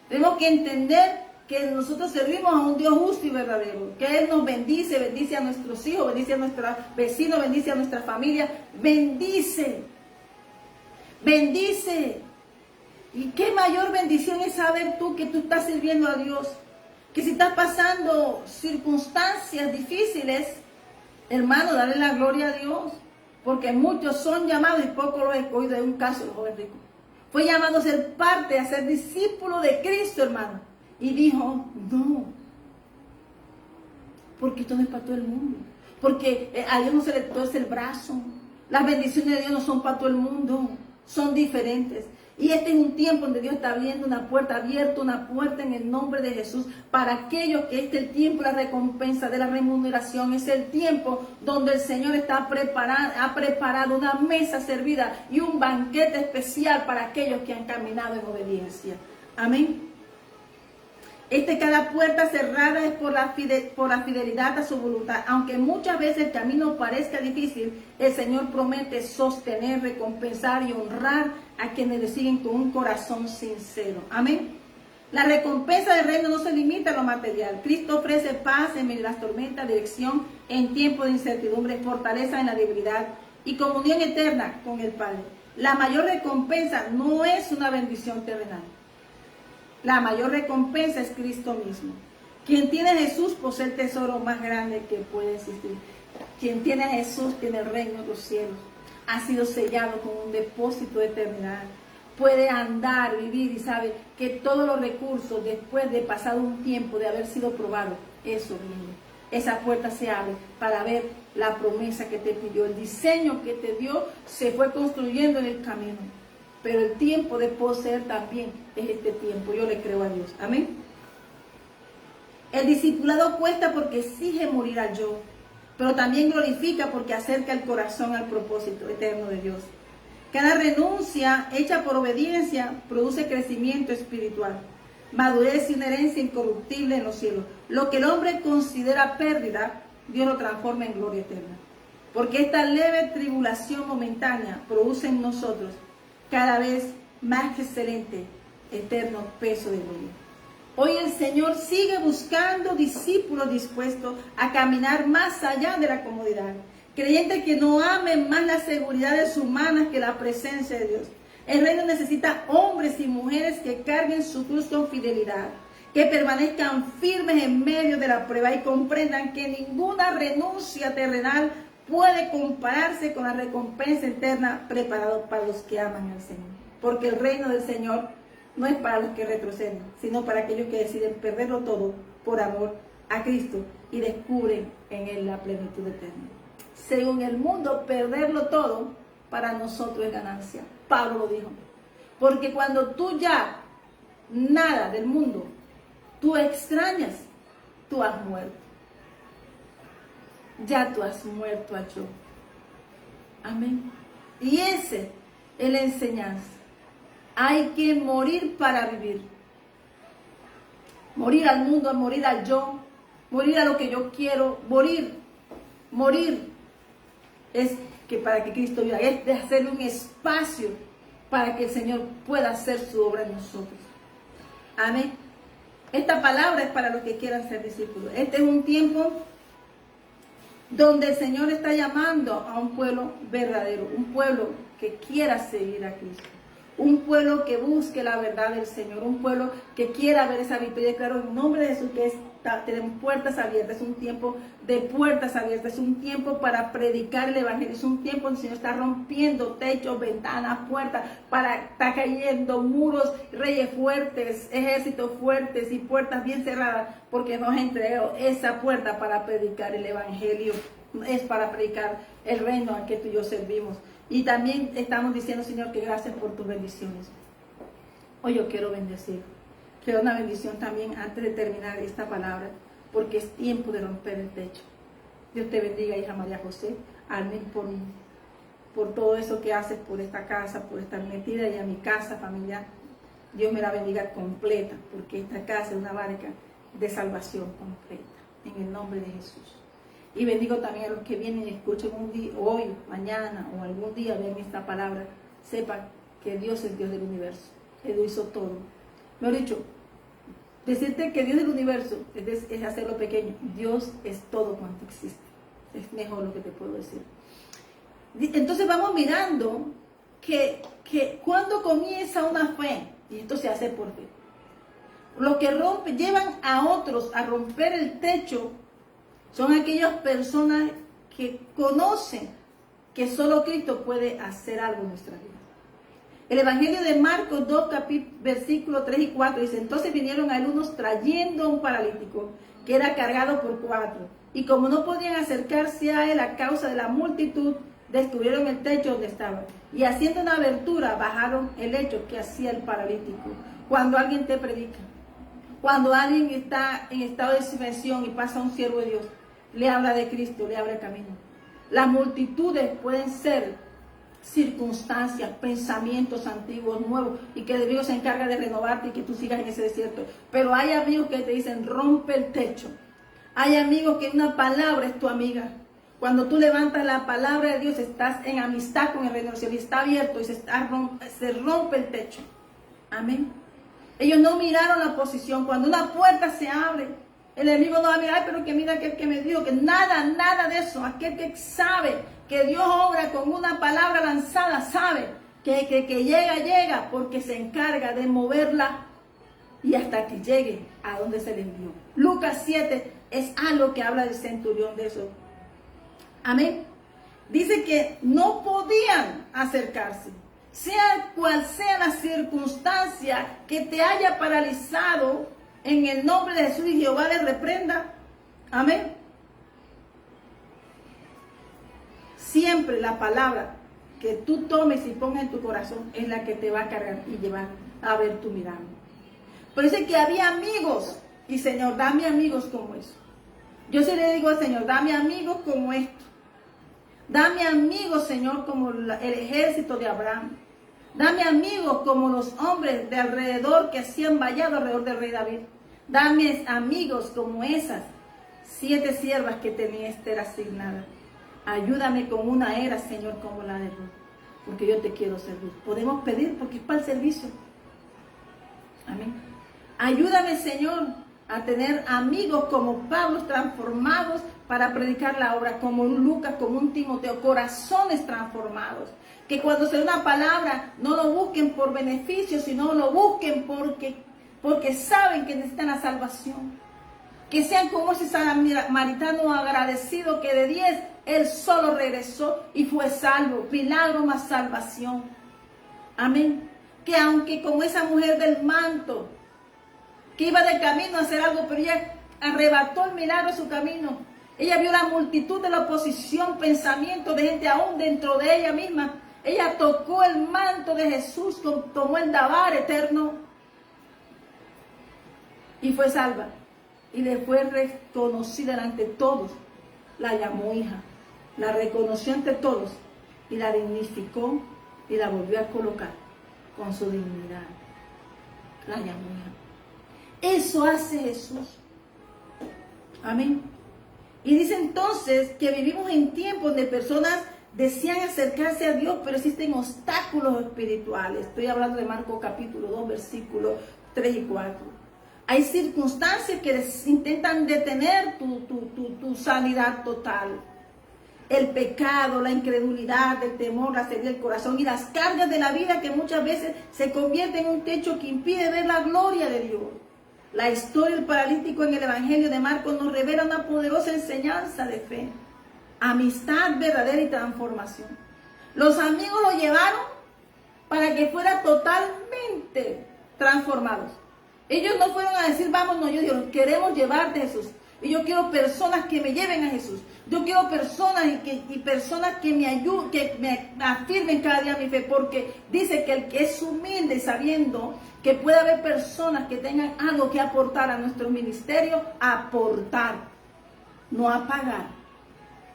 Tenemos que entender que nosotros servimos a un Dios justo y verdadero. Que Él nos bendice, bendice a nuestros hijos, bendice a nuestros vecinos, bendice a nuestra familia. Bendice. Bendice. Y qué mayor bendición es saber tú que tú estás sirviendo a Dios. Que si estás pasando circunstancias difíciles, hermano, dale la gloria a Dios. Porque muchos son llamados y pocos los he escogido. Es un caso del joven rico. Fue llamado a ser parte, a ser discípulo de Cristo, hermano. Y dijo, no. Porque esto no es para todo el mundo. Porque a Dios no se le tuerce el brazo. Las bendiciones de Dios no son para todo el mundo. Son diferentes. Y este es un tiempo donde Dios está abriendo una puerta, abierta una puerta en el nombre de Jesús para aquellos que este es el tiempo de la recompensa, de la remuneración. Es el tiempo donde el Señor ha preparado una mesa servida y un banquete especial para aquellos que han caminado en obediencia. Amén. Cada puerta cerrada es por la fidelidad a su voluntad. Aunque muchas veces el camino parezca difícil, el Señor promete sostener, recompensar y honrar a quienes le siguen con un corazón sincero. Amén. La recompensa del reino no se limita a lo material. Cristo ofrece paz en medio de las tormentas, dirección en tiempo de incertidumbre, fortaleza en la debilidad y comunión eterna con el Padre. La mayor recompensa no es una bendición terrenal. La mayor recompensa es Cristo mismo. Quien tiene a Jesús posee el tesoro más grande que puede existir. Quien tiene a Jesús tiene el reino de los cielos. Ha sido sellado con un depósito de eternidad. Puede andar, vivir y sabe que todos los recursos, después de pasado un tiempo de haber sido probado, eso viene. Esa puerta se abre para ver la promesa que te pidió. El diseño que te dio se fue construyendo en el camino. Pero el tiempo de poseer también es este tiempo. Yo le creo a Dios. Amén. El discipulado cuesta porque exige morir al yo, pero también glorifica porque acerca el corazón al propósito eterno de Dios. Cada renuncia hecha por obediencia produce crecimiento espiritual, madurez y una herencia incorruptible en los cielos. Lo que el hombre considera pérdida, Dios lo transforma en gloria eterna. Porque esta leve tribulación momentánea produce en nosotros cada vez más excelente, eterno peso de gloria. Hoy el Señor sigue buscando discípulos dispuestos a caminar más allá de la comodidad. Creyentes que no amen más las seguridades humanas que la presencia de Dios. El reino necesita hombres y mujeres que carguen su cruz con fidelidad, que permanezcan firmes en medio de la prueba y comprendan que ninguna renuncia terrenal puede compararse con la recompensa eterna preparada para los que aman al Señor. Porque el reino del Señor no es para los que retroceden, sino para aquellos que deciden perderlo todo por amor a Cristo y descubren en Él la plenitud eterna. Según el mundo, perderlo todo para nosotros es ganancia. Pablo lo dijo. Porque cuando tú ya nada del mundo, tú extrañas, tú has muerto. Ya tú has muerto al yo. Amén. Y ese es la enseñanza. Hay que morir para vivir. Morir al mundo, morir al yo, morir a lo que yo quiero, morir es que para que Cristo viva, es de hacerle un espacio para que el Señor pueda hacer su obra en nosotros. Amén. Esta palabra es para los que quieran ser discípulos. Este es un tiempo donde el Señor está llamando a un pueblo verdadero, un pueblo que quiera seguir a Cristo, un pueblo que busque la verdad del Señor, un pueblo que quiera ver esa victoria. Claro, en nombre de Jesús, que tenemos puertas abiertas, es un tiempo de puertas abiertas, es un tiempo para predicar el Evangelio, es un tiempo donde el Señor está rompiendo techos, ventanas, puertas, está cayendo muros, reyes fuertes, ejércitos fuertes y puertas bien cerradas, porque nos ha entregado esa puerta para predicar el Evangelio, es para predicar el reino al que tú y yo servimos. Y también estamos diciendo, Señor, que gracias por tus bendiciones. Hoy yo quiero bendecir. Quiero una bendición también antes de terminar esta palabra, porque es tiempo de romper el techo. Dios te bendiga, hija María José. Amén por todo eso que haces por esta casa, por estar metida y a mi casa familiar. Dios me la bendiga completa, porque esta casa es una barca de salvación completa. En el nombre de Jesús. Y bendigo también a los que vienen y escuchen un día, hoy, mañana o algún día ven esta palabra. Sepan que Dios es Dios del universo. Él lo hizo todo. Mejor dicho, decirte que Dios del universo es hacerlo pequeño. Dios es todo cuanto existe. Es mejor lo que te puedo decir. Entonces vamos mirando que cuando comienza una fe, y esto se hace por fe, los que llevan a otros a romper el techo son aquellas personas que conocen que solo Cristo puede hacer algo en nuestra vida. El Evangelio de Marcos 2, versículos 3 y 4 dice: entonces vinieron a él unos trayendo a un paralítico que era cargado por 4. Y como no podían acercarse a él a causa de la multitud, descubrieron el techo donde estaba. Y haciendo una abertura, bajaron el lecho que hacía el paralítico. Cuando alguien te predica, cuando alguien está en estado de suspensión y pasa un siervo de Dios, le habla de Cristo, le abre el camino. Las multitudes pueden ser circunstancias, pensamientos antiguos, nuevos, y que Dios se encarga de renovarte y que tú sigas en ese desierto. Pero hay amigos que te dicen: rompe el techo. Hay amigos que una palabra es tu amiga. Cuando tú levantas la palabra de Dios, estás en amistad con el reino del cielo y está abierto y se rompe el techo. Amén. Ellos no miraron la posición. Cuando una puerta se abre, el enemigo no va a mirar: ay, pero que mira aquel que me dijo, que nada de eso. Aquel que sabe que Dios obra con una palabra lanzada, sabe que llega, porque se encarga de moverla y hasta que llegue a donde se le envió. Lucas 7 es algo que habla del centurión de eso. Amén. Dice que no podían acercarse. Sea cual sea la circunstancia que te haya paralizado, en el nombre de Jesús y Jehová le reprenda. Amén. Siempre la palabra que tú tomes y pongas en tu corazón es la que te va a cargar y llevar a ver tu mirada. Por eso es que había amigos, y Señor, dame amigos como eso. Yo se le digo al Señor: dame amigos como esto. Dame amigos, Señor, como el ejército de Abraham. Dame amigos como los hombres de alrededor que hacían vallado alrededor del rey David. Dame amigos como esas 7 siervas que tenía Esther asignada. Ayúdame con una era, Señor, como la de Ruth, porque yo te quiero servir. Podemos pedir porque es para el servicio. Amén. Ayúdame, Señor, a tener amigos como Pablo, transformados para predicar la obra, como un Lucas, como un Timoteo, corazones transformados. Que cuando se da una palabra, no lo busquen por beneficio, sino lo busquen porque saben que necesitan la salvación. Que sean como ese samaritano agradecido que de 10, él solo regresó y fue salvo. Milagro más salvación. Amén. Que aunque como esa mujer del manto, que iba de camino a hacer algo, pero ella arrebató el milagro de su camino. Ella vio la multitud de la oposición, pensamientos de gente aún dentro de ella misma. Ella tocó el manto de Jesús, tomó el dabar eterno y fue salva. Y le fue reconocida ante todos. La llamó hija, la reconoció ante todos y la dignificó y la volvió a colocar con su dignidad. La llamó hija. Eso hace Jesús. Amén. Y dice entonces que vivimos en tiempos donde personas desean acercarse a Dios, pero existen obstáculos espirituales. Estoy hablando de Marcos capítulo 2, versículos 3 y 4. Hay circunstancias que intentan detener tu sanidad total. El pecado, la incredulidad, el temor, la sequedad del corazón y las cargas de la vida que muchas veces se convierten en un techo que impide ver la gloria de Dios. La historia del paralítico en el Evangelio de Marcos nos revela una poderosa enseñanza de fe, amistad verdadera y transformación. Los amigos lo llevaron para que fuera totalmente transformados. Ellos no fueron a decir, vámonos, ellos dijeron, queremos llevarte a Jesús. Y yo quiero personas que me lleven a Jesús. Yo quiero personas y personas que me ayuden, que me afirmen cada día mi fe. Porque dice que el que es humilde, sabiendo que puede haber personas que tengan algo que aportar a nuestro ministerio, aportar, no a pagar.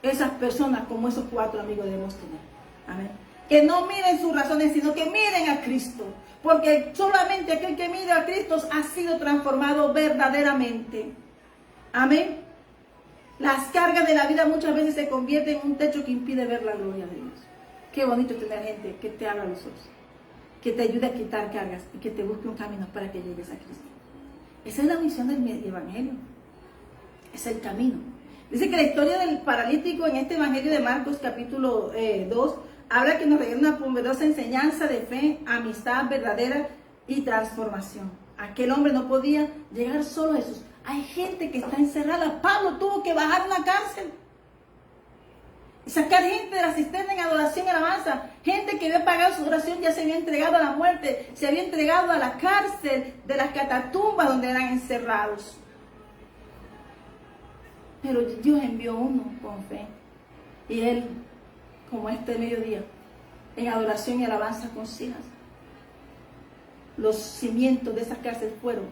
Esas personas como esos 4 amigos debemos tener. Amén. Que no miren sus razones, sino que miren a Cristo. Porque solamente aquel que mira a Cristo ha sido transformado verdaderamente. Amén. Las cargas de la vida muchas veces se convierten en un techo que impide ver la gloria de Dios. Qué bonito tener gente que te abra los ojos, que te ayude a quitar cargas y que te busque un camino para que llegues a Cristo. Esa es la misión del Evangelio. Es el camino. Dice que la historia del paralítico en este Evangelio de Marcos capítulo 2 habla que nos regala una poderosa enseñanza de fe, amistad verdadera y transformación. Aquel hombre no podía llegar solo a Jesús. Hay gente que está encerrada. Pablo tuvo que bajar a una cárcel y sacar gente de la cisterna en adoración y alabanza. Gente que había pagado su oración, ya se había entregado a la muerte, se había entregado a la cárcel de las catatumbas donde eran encerrados. Pero Dios envió uno con fe. Y él, como este mediodía, en adoración y alabanza con hijas, los cimientos de esa cárcel fueron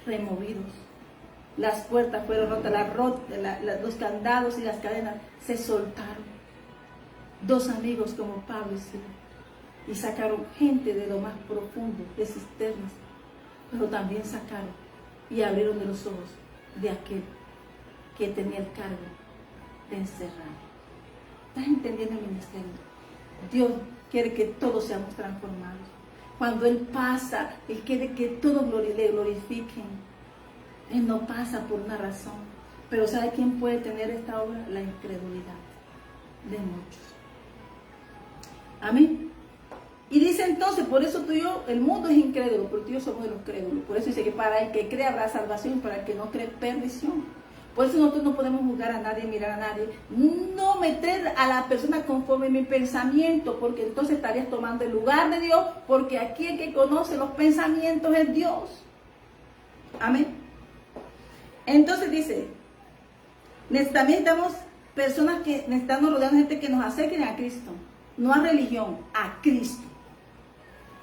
removidos. Las puertas fueron rotas, los candados y las cadenas se soltaron. 2 amigos como Pablo y Silas, y sacaron gente de lo más profundo, de cisternas, pero también sacaron y abrieron de los ojos de aquel que tenía el cargo de encerrar. ¿Estás entendiendo el ministerio? Dios quiere que todos seamos transformados. Cuando Él pasa, Él quiere que todos le glorifiquen. Él no pasa por una razón. Pero ¿sabe quién puede tener esta obra? La incredulidad de muchos. Amén. Y dice entonces, por eso tú y yo, el mundo es incrédulo, porque tú y yo somos de los crédulos. Por eso dice que para el que cree habrá salvación, para el que no cree perdición. Por eso nosotros no podemos juzgar a nadie, mirar a nadie. No meter a la persona conforme mi pensamiento, porque entonces estarías tomando el lugar de Dios, porque aquí el que conoce los pensamientos es Dios. Amén. Entonces dice, también necesitamos personas que necesitamos rodear de gente que nos acerquen a Cristo, no a religión, a Cristo.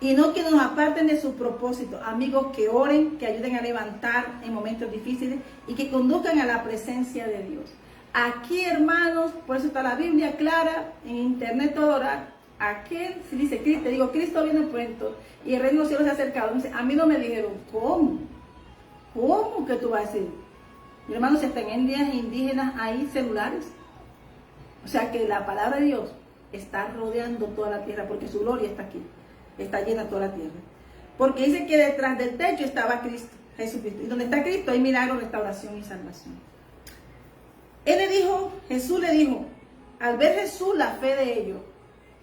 Y no que nos aparten de su propósito. Amigos que oren, que ayuden a levantar en momentos difíciles y que conduzcan a la presencia de Dios. Aquí, hermanos, por eso está la Biblia clara, en internet todo orar. Aquel, si dice Cristo, digo, Cristo viene pronto y el reino de los cielos se ha acercado. Dice, a mí no me dijeron, ¿cómo? ¿Cómo que tú vas a decir? Mi hermano, si están en días indígenas hay celulares. O sea que la palabra de Dios está rodeando toda la tierra porque su gloria está aquí. Está llena toda la tierra. Porque dice que detrás del techo estaba Cristo, Jesucristo. Y donde está Cristo hay milagro, restauración y salvación. Jesús le dijo, al ver Jesús la fe de ellos,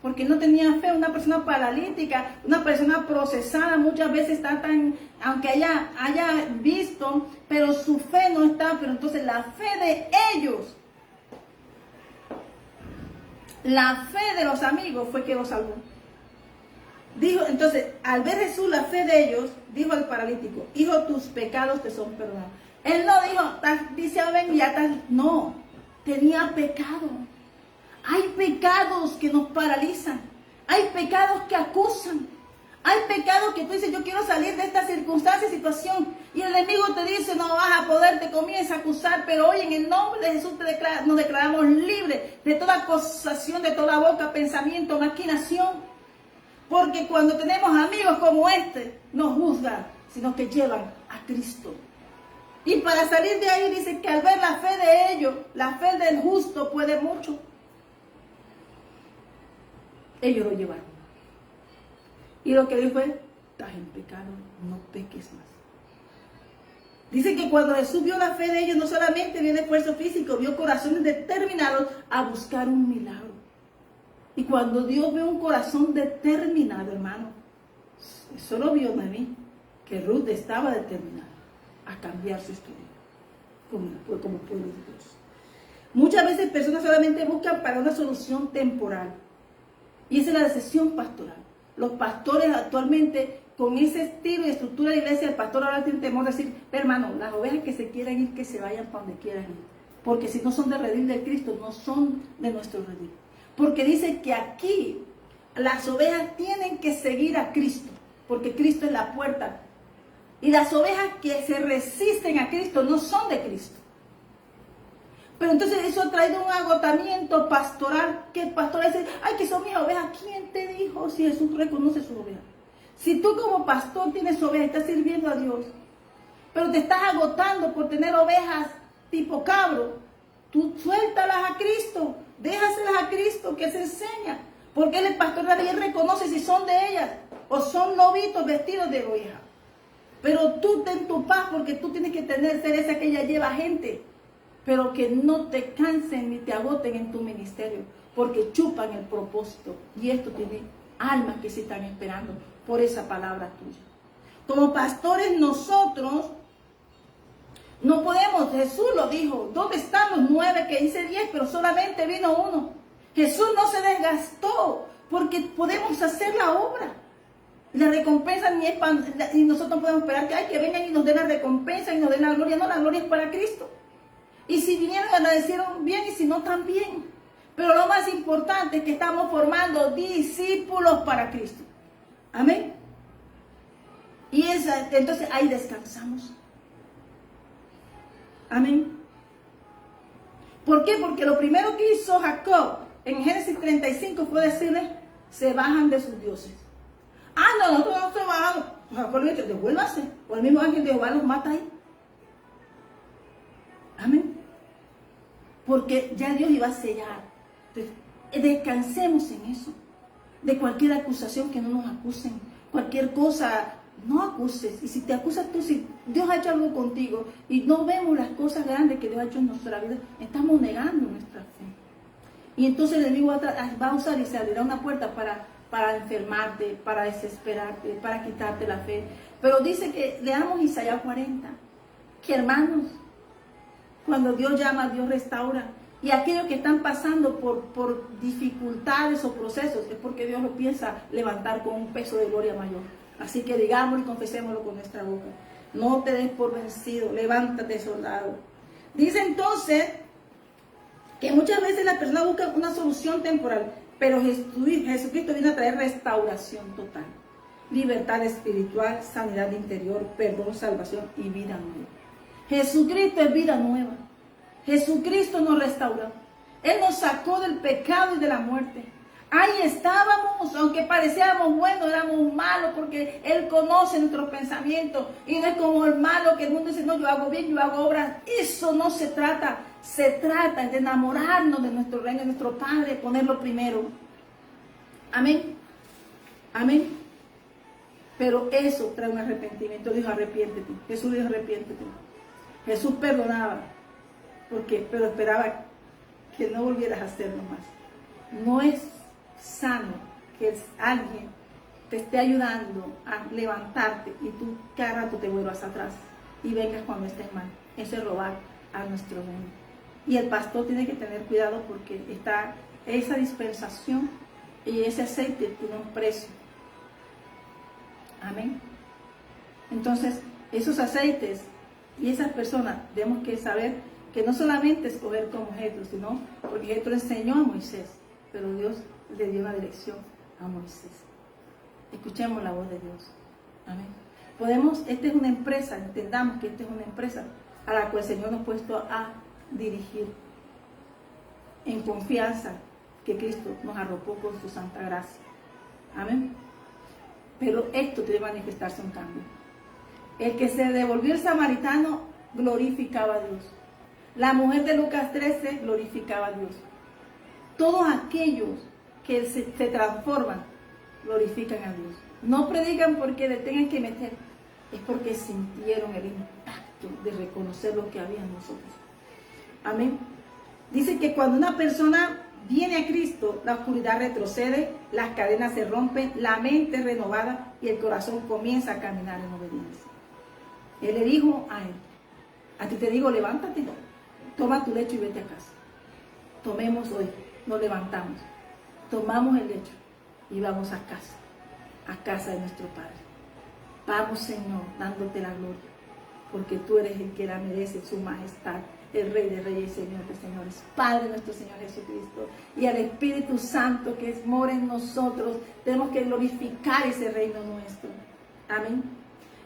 porque no tenía fe, una persona paralítica, una persona procesada, muchas veces está tan, aunque haya visto, pero su fe no está, pero entonces la fe de ellos, la fe de los amigos fue que los salvó. Dijo, entonces, al ver Jesús la fe de ellos, dijo al paralítico, hijo, tus pecados te son perdonados. Él no dijo, dice, ven, ya estás, no, tenía pecado. Hay pecados que nos paralizan, hay pecados que acusan, hay pecados que tú dices, yo quiero salir de esta circunstancia, situación, y el enemigo te dice, no vas a poder, te comienza a acusar, pero hoy en el nombre de Jesús nos declaramos libres de toda acusación, de toda boca, pensamiento, maquinación, porque cuando tenemos amigos como este, no juzgan, sino que llevan a Cristo. Y para salir de ahí dice que al ver la fe de ellos, la fe del justo puede mucho. Ellos lo llevaron. Y lo que dijo fue, estás en pecado, no peques más. Dice que cuando Jesús vio la fe de ellos, no solamente vio el esfuerzo físico, vio corazones determinados a buscar un milagro. Y cuando Dios ve un corazón determinado, hermano, eso lo vio Noemí, que Ruth estaba determinada a cambiar su historia como pueblo de Dios. Muchas veces personas solamente buscan para una solución temporal. Y esa es la decisión pastoral. Los pastores actualmente, con ese estilo y estructura de iglesia, el pastor ahora tiene temor de decir, hermano, las ovejas que se quieran ir, que se vayan para donde quieran ir. Porque si no son de redil de Cristo, no son de nuestro redil. Porque dice que aquí las ovejas tienen que seguir a Cristo, porque Cristo es la puerta. Y las ovejas que se resisten a Cristo no son de Cristo. Pero entonces eso ha traído un agotamiento pastoral, que el pastor dice, ay, que son mis ovejas. ¿Quién te dijo si Jesús reconoce sus ovejas? Si tú como pastor tienes ovejas y estás sirviendo a Dios, pero te estás agotando por tener ovejas tipo cabro, tú suéltalas a Cristo, déjaselas a Cristo que se enseña, porque Él es pastor de ella y Él reconoce si son de ellas o son lobitos vestidos de oveja. Pero tú ten tu paz, porque tú tienes que ser esa que ella lleva gente, pero que no te cansen ni te agoten en tu ministerio, porque chupan el propósito. Y esto tiene almas que se están esperando por esa palabra tuya. Como pastores nosotros no podemos, Jesús lo dijo, ¿dónde están los 9 que hice 10, pero solamente vino uno? Jesús no se desgastó, porque podemos hacer la obra. La recompensa ni es para, y nosotros no podemos esperar que vengan y nos den la recompensa y nos den la gloria. No, la gloria es para Cristo. Y si vinieron y agradecieron bien, y si no, también. Pero lo más importante es que estamos formando discípulos para Cristo. Amén. Y entonces ahí descansamos. Amén. ¿Por qué? Porque lo primero que hizo Jacob en Génesis 35 fue decirle, se bajan de sus dioses. Ah, no, nosotros no se bajamos. Jacob le dice, devuélvase. O el mismo ángel de Jehová los mata ahí. Amén. Porque ya Dios iba a sellar. Entonces, descansemos en eso. De cualquier acusación, que no nos acusen. Cualquier cosa, no acuses. Y si te acusas tú, si Dios ha hecho algo contigo y no vemos las cosas grandes que Dios ha hecho en nuestra vida, estamos negando nuestra fe. Y entonces el enemigo va a usar y se abrirá una puerta para enfermarte, para desesperarte, para quitarte la fe. Pero dice que leamos Isaías 40, que hermanos, cuando Dios llama, Dios restaura. Y aquellos que están pasando por dificultades o procesos, es porque Dios lo piensa levantar con un peso de gloria mayor. Así que digámoslo y confesémoslo con nuestra boca. No te des por vencido, levántate, soldado. Dice entonces que muchas veces la persona busca una solución temporal, pero Jesucristo viene a traer restauración total, libertad espiritual, sanidad interior, perdón, salvación y vida nueva. Jesucristo es vida nueva. Jesucristo nos restauró. Él nos sacó del pecado y de la muerte. Ahí estábamos, aunque parecíamos buenos, éramos malos, porque Él conoce nuestros pensamientos. Y no es como el malo que el mundo dice, no, yo hago bien, yo hago obras. Eso no se trata. Se trata de enamorarnos de nuestro reino, de nuestro Padre, ponerlo primero. Amén. Amén. Pero eso trae un arrepentimiento. Dijo, arrepiéntete. Jesús dijo, arrepiéntete. Jesús perdonaba. pero esperaba que no volvieras a hacerlo más. No es sano que alguien te esté ayudando a levantarte y tú cada rato te vuelvas atrás y vengas cuando estés mal. Eso es robar a nuestro reino. Y el pastor tiene que tener cuidado porque está esa dispensación y ese aceite tiene un precio. Amén. Entonces, esos aceites y esas personas tenemos que saber que no solamente escoger como Jetro, sino porque Jetro enseñó a Moisés, pero Dios le dio una dirección a Moisés. Escuchemos la voz de Dios. Amén. Esta es una empresa, entendamos que esta es una empresa a la cual el Señor nos ha puesto a dirigir en confianza que Cristo nos arropó con su santa gracia. Amén. Pero esto debe manifestarse un cambio. El que se devolvió el samaritano glorificaba a Dios. La mujer de Lucas 13 glorificaba a Dios. Todos aquellos que se transforman glorifican a Dios. No predican porque le tengan que meter, es porque sintieron el impacto de reconocer lo que había en nosotros. Amén. Dice que cuando una persona viene a Cristo, la oscuridad retrocede, las cadenas se rompen, la mente es renovada y el corazón comienza a caminar en obediencia. Él le dijo a él: a ti te digo, levántate, toma tu lecho y vete a casa. Tomemos hoy, nos levantamos, tomamos el lecho y vamos a casa de nuestro Padre. Vamos, Señor, dándote la gloria, porque tú eres el que la merece, su majestad, el Rey de Reyes y Señor de Señores, Padre nuestro Señor Jesucristo, y al Espíritu Santo que mora en nosotros. Tenemos que glorificar ese reino nuestro. Amén.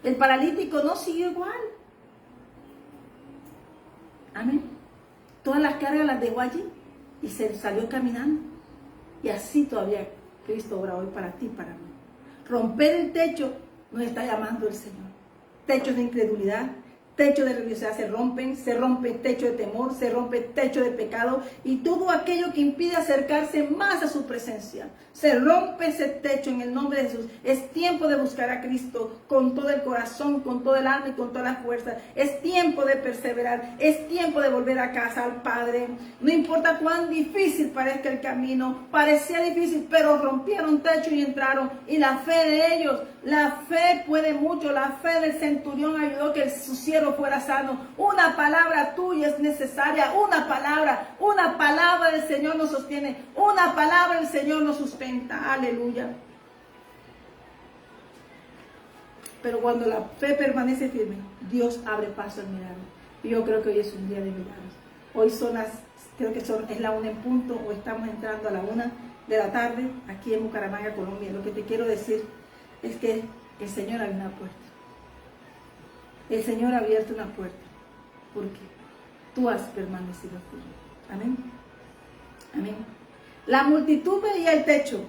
El paralítico no siguió igual. Amén. Todas las cargas las dejó allí y se salió caminando. Y así todavía Cristo obra hoy para ti y para mí. Romper el techo nos está llamando el Señor. Techos de incredulidad, techos de religiosidad se rompe el techo de temor, se rompe el techo de pecado y todo aquello que impide acercarse más a su presencia. Se rompe ese techo en el nombre de Jesús. Es tiempo de buscar a Cristo con todo el corazón, con todo el alma y con toda la fuerza. Es tiempo de perseverar, es tiempo de volver a casa al Padre. No importa cuán difícil parezca el camino, parecía difícil, pero rompieron techo y entraron. Y la fe de ellos, la fe puede mucho. La fe del centurión ayudó que su siervo fuera sano. Una palabra tuya es necesaria, una palabra del Señor nos sostiene, una palabra del Señor nos sustenta. Aleluya. Pero cuando la fe permanece firme, Dios abre paso al milagro. Y yo creo que hoy es un día de milagros. Hoy es la 1 en punto, o estamos entrando a la 1 de la tarde aquí en Bucaramanga, Colombia. Lo que te quiero decir es que el Señor abre una puerta. El Señor ha abierto una puerta porque tú has permanecido firme. Amén. Amén. La multitud veía el techo,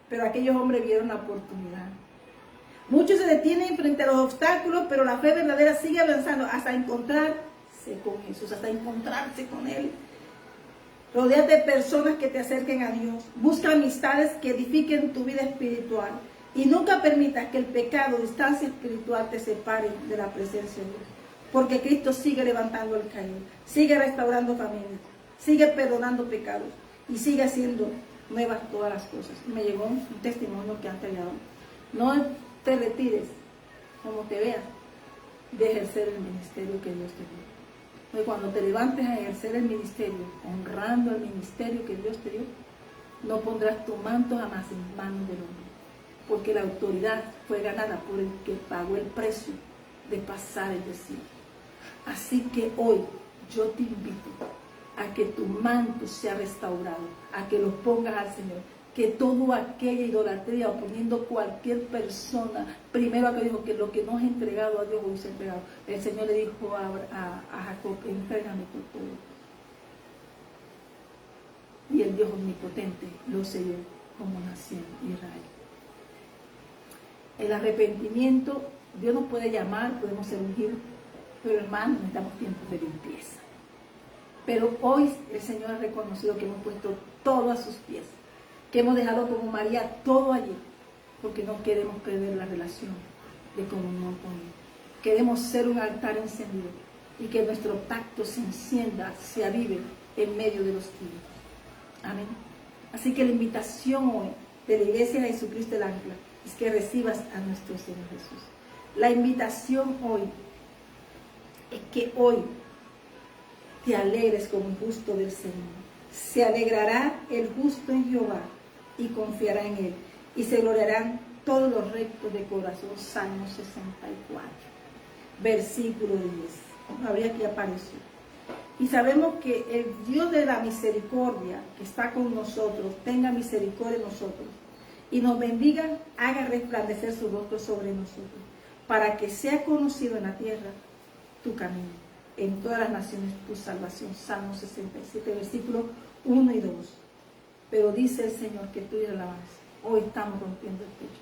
pero aquellos hombres vieron la oportunidad. Muchos se detienen frente a los obstáculos, pero la fe verdadera sigue avanzando hasta encontrarse con Jesús, hasta encontrarse con Él. Rodéate de personas que te acerquen a Dios. Busca amistades que edifiquen tu vida espiritual. Y nunca permitas que el pecado, distancia espiritual, te separe de la presencia de Dios. Porque Cristo sigue levantando al caído, sigue restaurando familias, sigue perdonando pecados y sigue haciendo nuevas todas las cosas. Me llegó un testimonio que han tenido. No te retires como te veas de ejercer el ministerio que Dios te dio. Porque cuando te levantes a ejercer el ministerio, honrando el ministerio que Dios te dio, no pondrás tu manto jamás en manos del hombre. Porque la autoridad fue ganada por el que pagó el precio de pasar el desierto. Así que hoy yo te invito a que tu manto sea restaurado, a que lo pongas al Señor, que toda aquella idolatría, oponiendo cualquier persona, primero que dijo que lo que no has entregado a Dios hoy se ha entregado. El Señor le dijo a Jacob: entrégame tu todo. Y el Dios omnipotente lo selló como nación Israel. El arrepentimiento, Dios nos puede llamar, podemos ser ungidos, pero hermanos, necesitamos tiempos de limpieza. Pero hoy el Señor ha reconocido que hemos puesto todo a sus pies, que hemos dejado como María todo allí, porque no queremos perder la relación de comunión con Él. Queremos ser un altar encendido y que nuestro pacto se encienda, se avive en medio de los tiempos. Amén. Así que la invitación hoy de la Iglesia de Jesucristo el Ancla es que recibas a nuestro Señor Jesús. La invitación hoy es que hoy te alegres con el justo del Señor. Se alegrará el justo en Jehová y confiará en Él, y se gloriarán todos los rectos de corazón. Salmo 64, versículo 10. Habría que aparecer. Y sabemos que el Dios de la misericordia que está con nosotros, tenga misericordia de nosotros y nos bendiga, haga resplandecer su rostro sobre nosotros, para que sea conocido en la tierra tu camino, en todas las naciones tu salvación. Salmo 67, versículos 1 y 2. Pero dice el Señor que tú y la alabanza. Hoy estamos rompiendo el techo.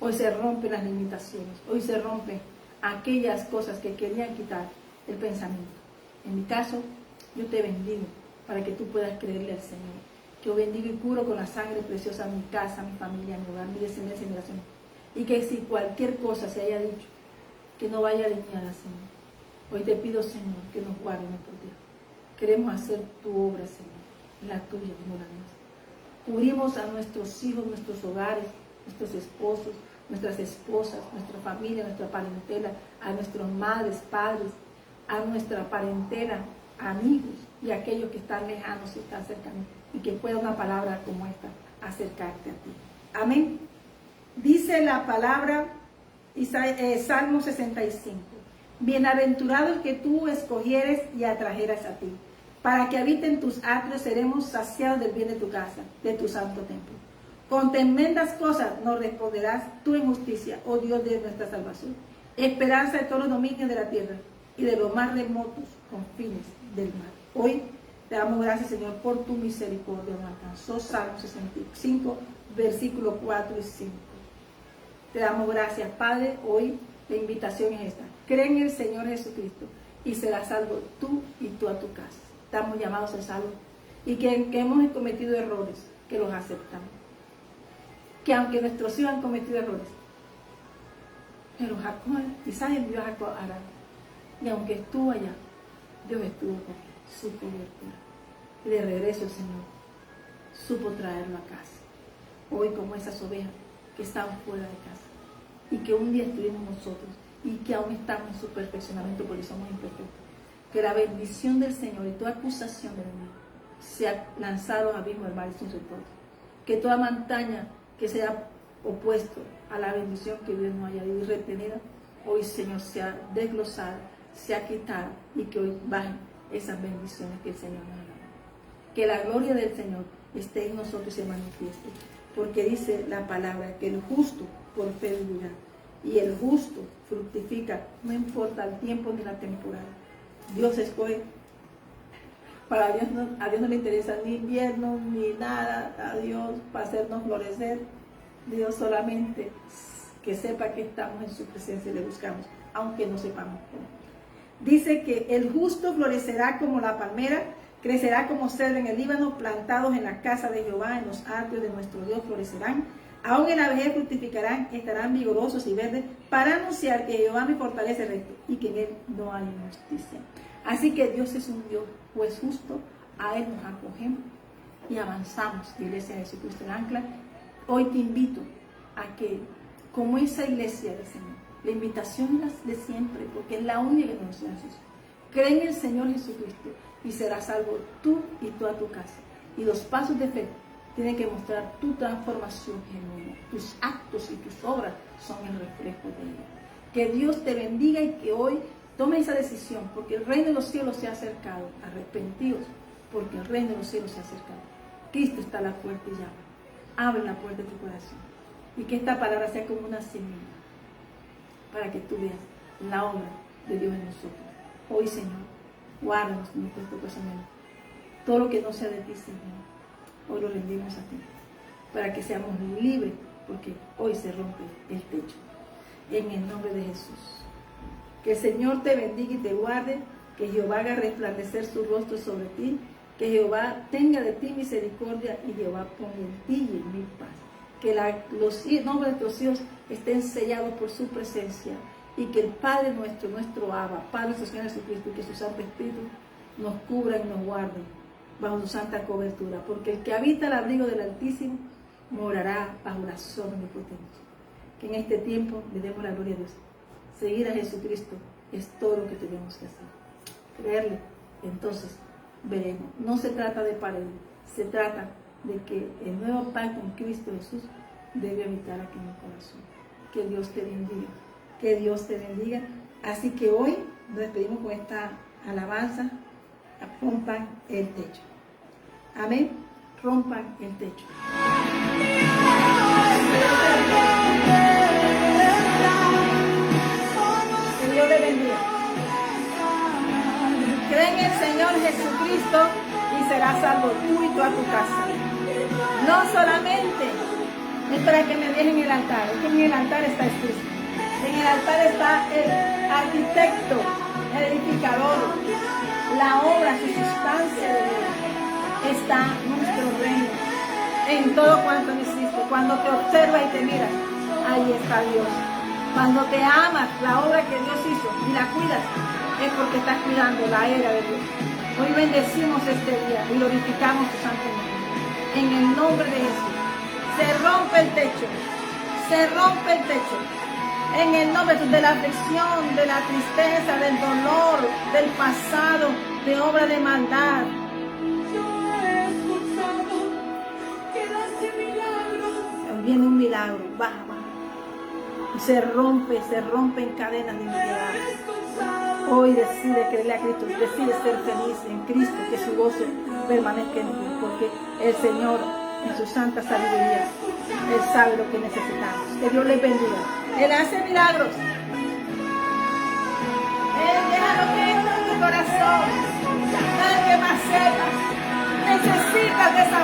Hoy se rompen las limitaciones. Hoy se rompen aquellas cosas que querían quitar el pensamiento. En mi caso, yo te bendigo para que tú puedas creerle al Señor. Yo bendigo y curo con la sangre preciosa mi casa, mi familia, mi hogar, mi descendencia y mi nación. Y que si cualquier cosa se haya dicho, que no vaya alineada, Señor. Hoy te pido, Señor, que nos guarde nuestro Dios. Queremos hacer tu obra, Señor, la tuya, no la nuestra. Cubrimos a nuestros hijos, nuestros hogares, nuestros esposos, nuestras esposas, nuestra familia, nuestra parentela, a nuestras madres, padres, a nuestra parentela, amigos y aquellos que están lejanos y están cercanos, y que pueda una palabra como esta acercarte a ti. Amén. Dice la palabra, Salmo 65, bienaventurado el que tú escogieres y atrajeras a ti, para que habiten tus atrios, seremos saciados del bien de tu casa, de tu santo templo. Con tremendas cosas nos responderás tú en justicia, oh Dios de nuestra salvación, esperanza de todos los dominios de la tierra y de los más remotos confines del mar. Hoy te damos gracias, Señor, por tu misericordia. Nos alcanzó Salmo 65, versículos 4 y 5. Te damos gracias, Padre. Hoy la invitación es esta. Cree en el Señor Jesucristo y serás salvo tú y tú a tu casa. Estamos llamados a salvo. Y que hemos cometido errores, que los aceptamos. Que aunque nuestros hijos han cometido errores, pero Jacob, quizás envió a Jacob a Arán. Y aunque estuvo allá, Dios estuvo con su cobertura. Y de regreso el Señor supo traerlo a casa. Hoy como esas ovejas que estaban fuera de casa. Y que un día estuvimos nosotros. Y que aún estamos en su perfeccionamiento porque somos imperfectos. Que la bendición del Señor y toda acusación del enemigo sea lanzado al abismo del mar y sin retorno. Que toda montaña que sea opuesto a la bendición que Dios nos haya dado y retenida, hoy, Señor, sea desglosada, sea quitada y que hoy bajen esas bendiciones que el Señor nos ha dado. Que la gloria del Señor esté en nosotros y se manifieste. Porque dice la palabra que el justo por fe vivirá. Y el justo fructifica, no importa el tiempo ni la temporada. Dios escoge. A Dios no le interesa ni invierno ni nada. A Dios para hacernos florecer. Dios solamente que sepa que estamos en su presencia y le buscamos, aunque no sepamos cómo. Dice que el justo florecerá como la palmera, crecerá como cedro en el Líbano, plantados en la casa de Jehová, en los atrios de nuestro Dios florecerán. Aún en la vejez fructificarán, estarán vigorosos y verdes, para anunciar que Jehová me fortalece recto y que en él no hay injusticia. Así que Dios es un Dios pues justo, a él nos acogemos y avanzamos, Iglesia de Jesucristo el Ancla. Hoy te invito a que, como esa iglesia del Señor, la invitación es de siempre, porque es la única que nos hace. Cree en el Señor Jesucristo y serás salvo tú y toda tu casa. Y los pasos de fe tienen que mostrar tu transformación genuina. Tus actos y tus obras son el reflejo de ella. Que Dios te bendiga y que hoy tome esa decisión, porque el reino de los cielos se ha acercado. Arrepentidos, porque el reino de los cielos se ha acercado. Cristo está a la puerta y llama. Abre la puerta de tu corazón. Y que esta palabra sea como una semilla para que tú veas la obra de Dios en nosotros. Hoy, Señor, guárdanos en nuestro pensamiento. Todo lo que no sea de ti, Señor, hoy lo rendimos a ti, para que seamos libres, porque hoy se rompe el techo. En el nombre de Jesús. Que el Señor te bendiga y te guarde, que Jehová haga resplandecer su rostro sobre ti, que Jehová tenga de ti misericordia y Jehová ponga en ti y en mí paz. Que los nombres de nuestros hijos estén sellados por su presencia y que el Padre nuestro, nuestro Abba, Padre nuestro Señor Jesucristo, y que su Santo Espíritu nos cubra y nos guarde bajo su santa cobertura, porque el que habita el abrigo del Altísimo morará bajo la sombra omnipotente. Que en este tiempo le demos la gloria a Dios. Seguir a Jesucristo es todo lo que tenemos que hacer. Creerle, entonces veremos. No se trata de pared, se trata de que el nuevo pacto en Cristo Jesús debe habitar aquí en el corazón. Que Dios te bendiga. Que Dios te bendiga. Así que hoy nos despedimos con esta alabanza. Rompan el techo. Amén. Rompan el techo. Que Dios te bendiga. Cree en el Señor Jesucristo y serás salvo tú y toda tu casa. No solamente es para que me dejen el altar, es que en el altar está Cristo. En el altar está el arquitecto, el edificador, la obra, su sustancia de vida. Está nuestro reino en todo cuanto me hiciste. Cuando te observa y te mira, ahí está Dios. Cuando te amas la obra que Dios hizo y la cuidas, es porque estás cuidando la era de Dios. Hoy bendecimos este día y glorificamos su santo nombre. En el nombre de Jesús. Se rompe el techo. Se rompe el techo. En el nombre de la aflicción, de la tristeza, del dolor, del pasado, de obra de maldad. Viene un milagro, baja. Y se rompen cadenas de iniquidad. Hoy decide creerle a Cristo, decide ser feliz en Cristo, que su gozo permanezca en ti, porque el Señor, en su santa sabiduría, Él sabe lo que necesitamos. Que Dios les bendiga. Él hace milagros. Él deja lo que entra en tu corazón. Nadie más sepas. Necesitas de esa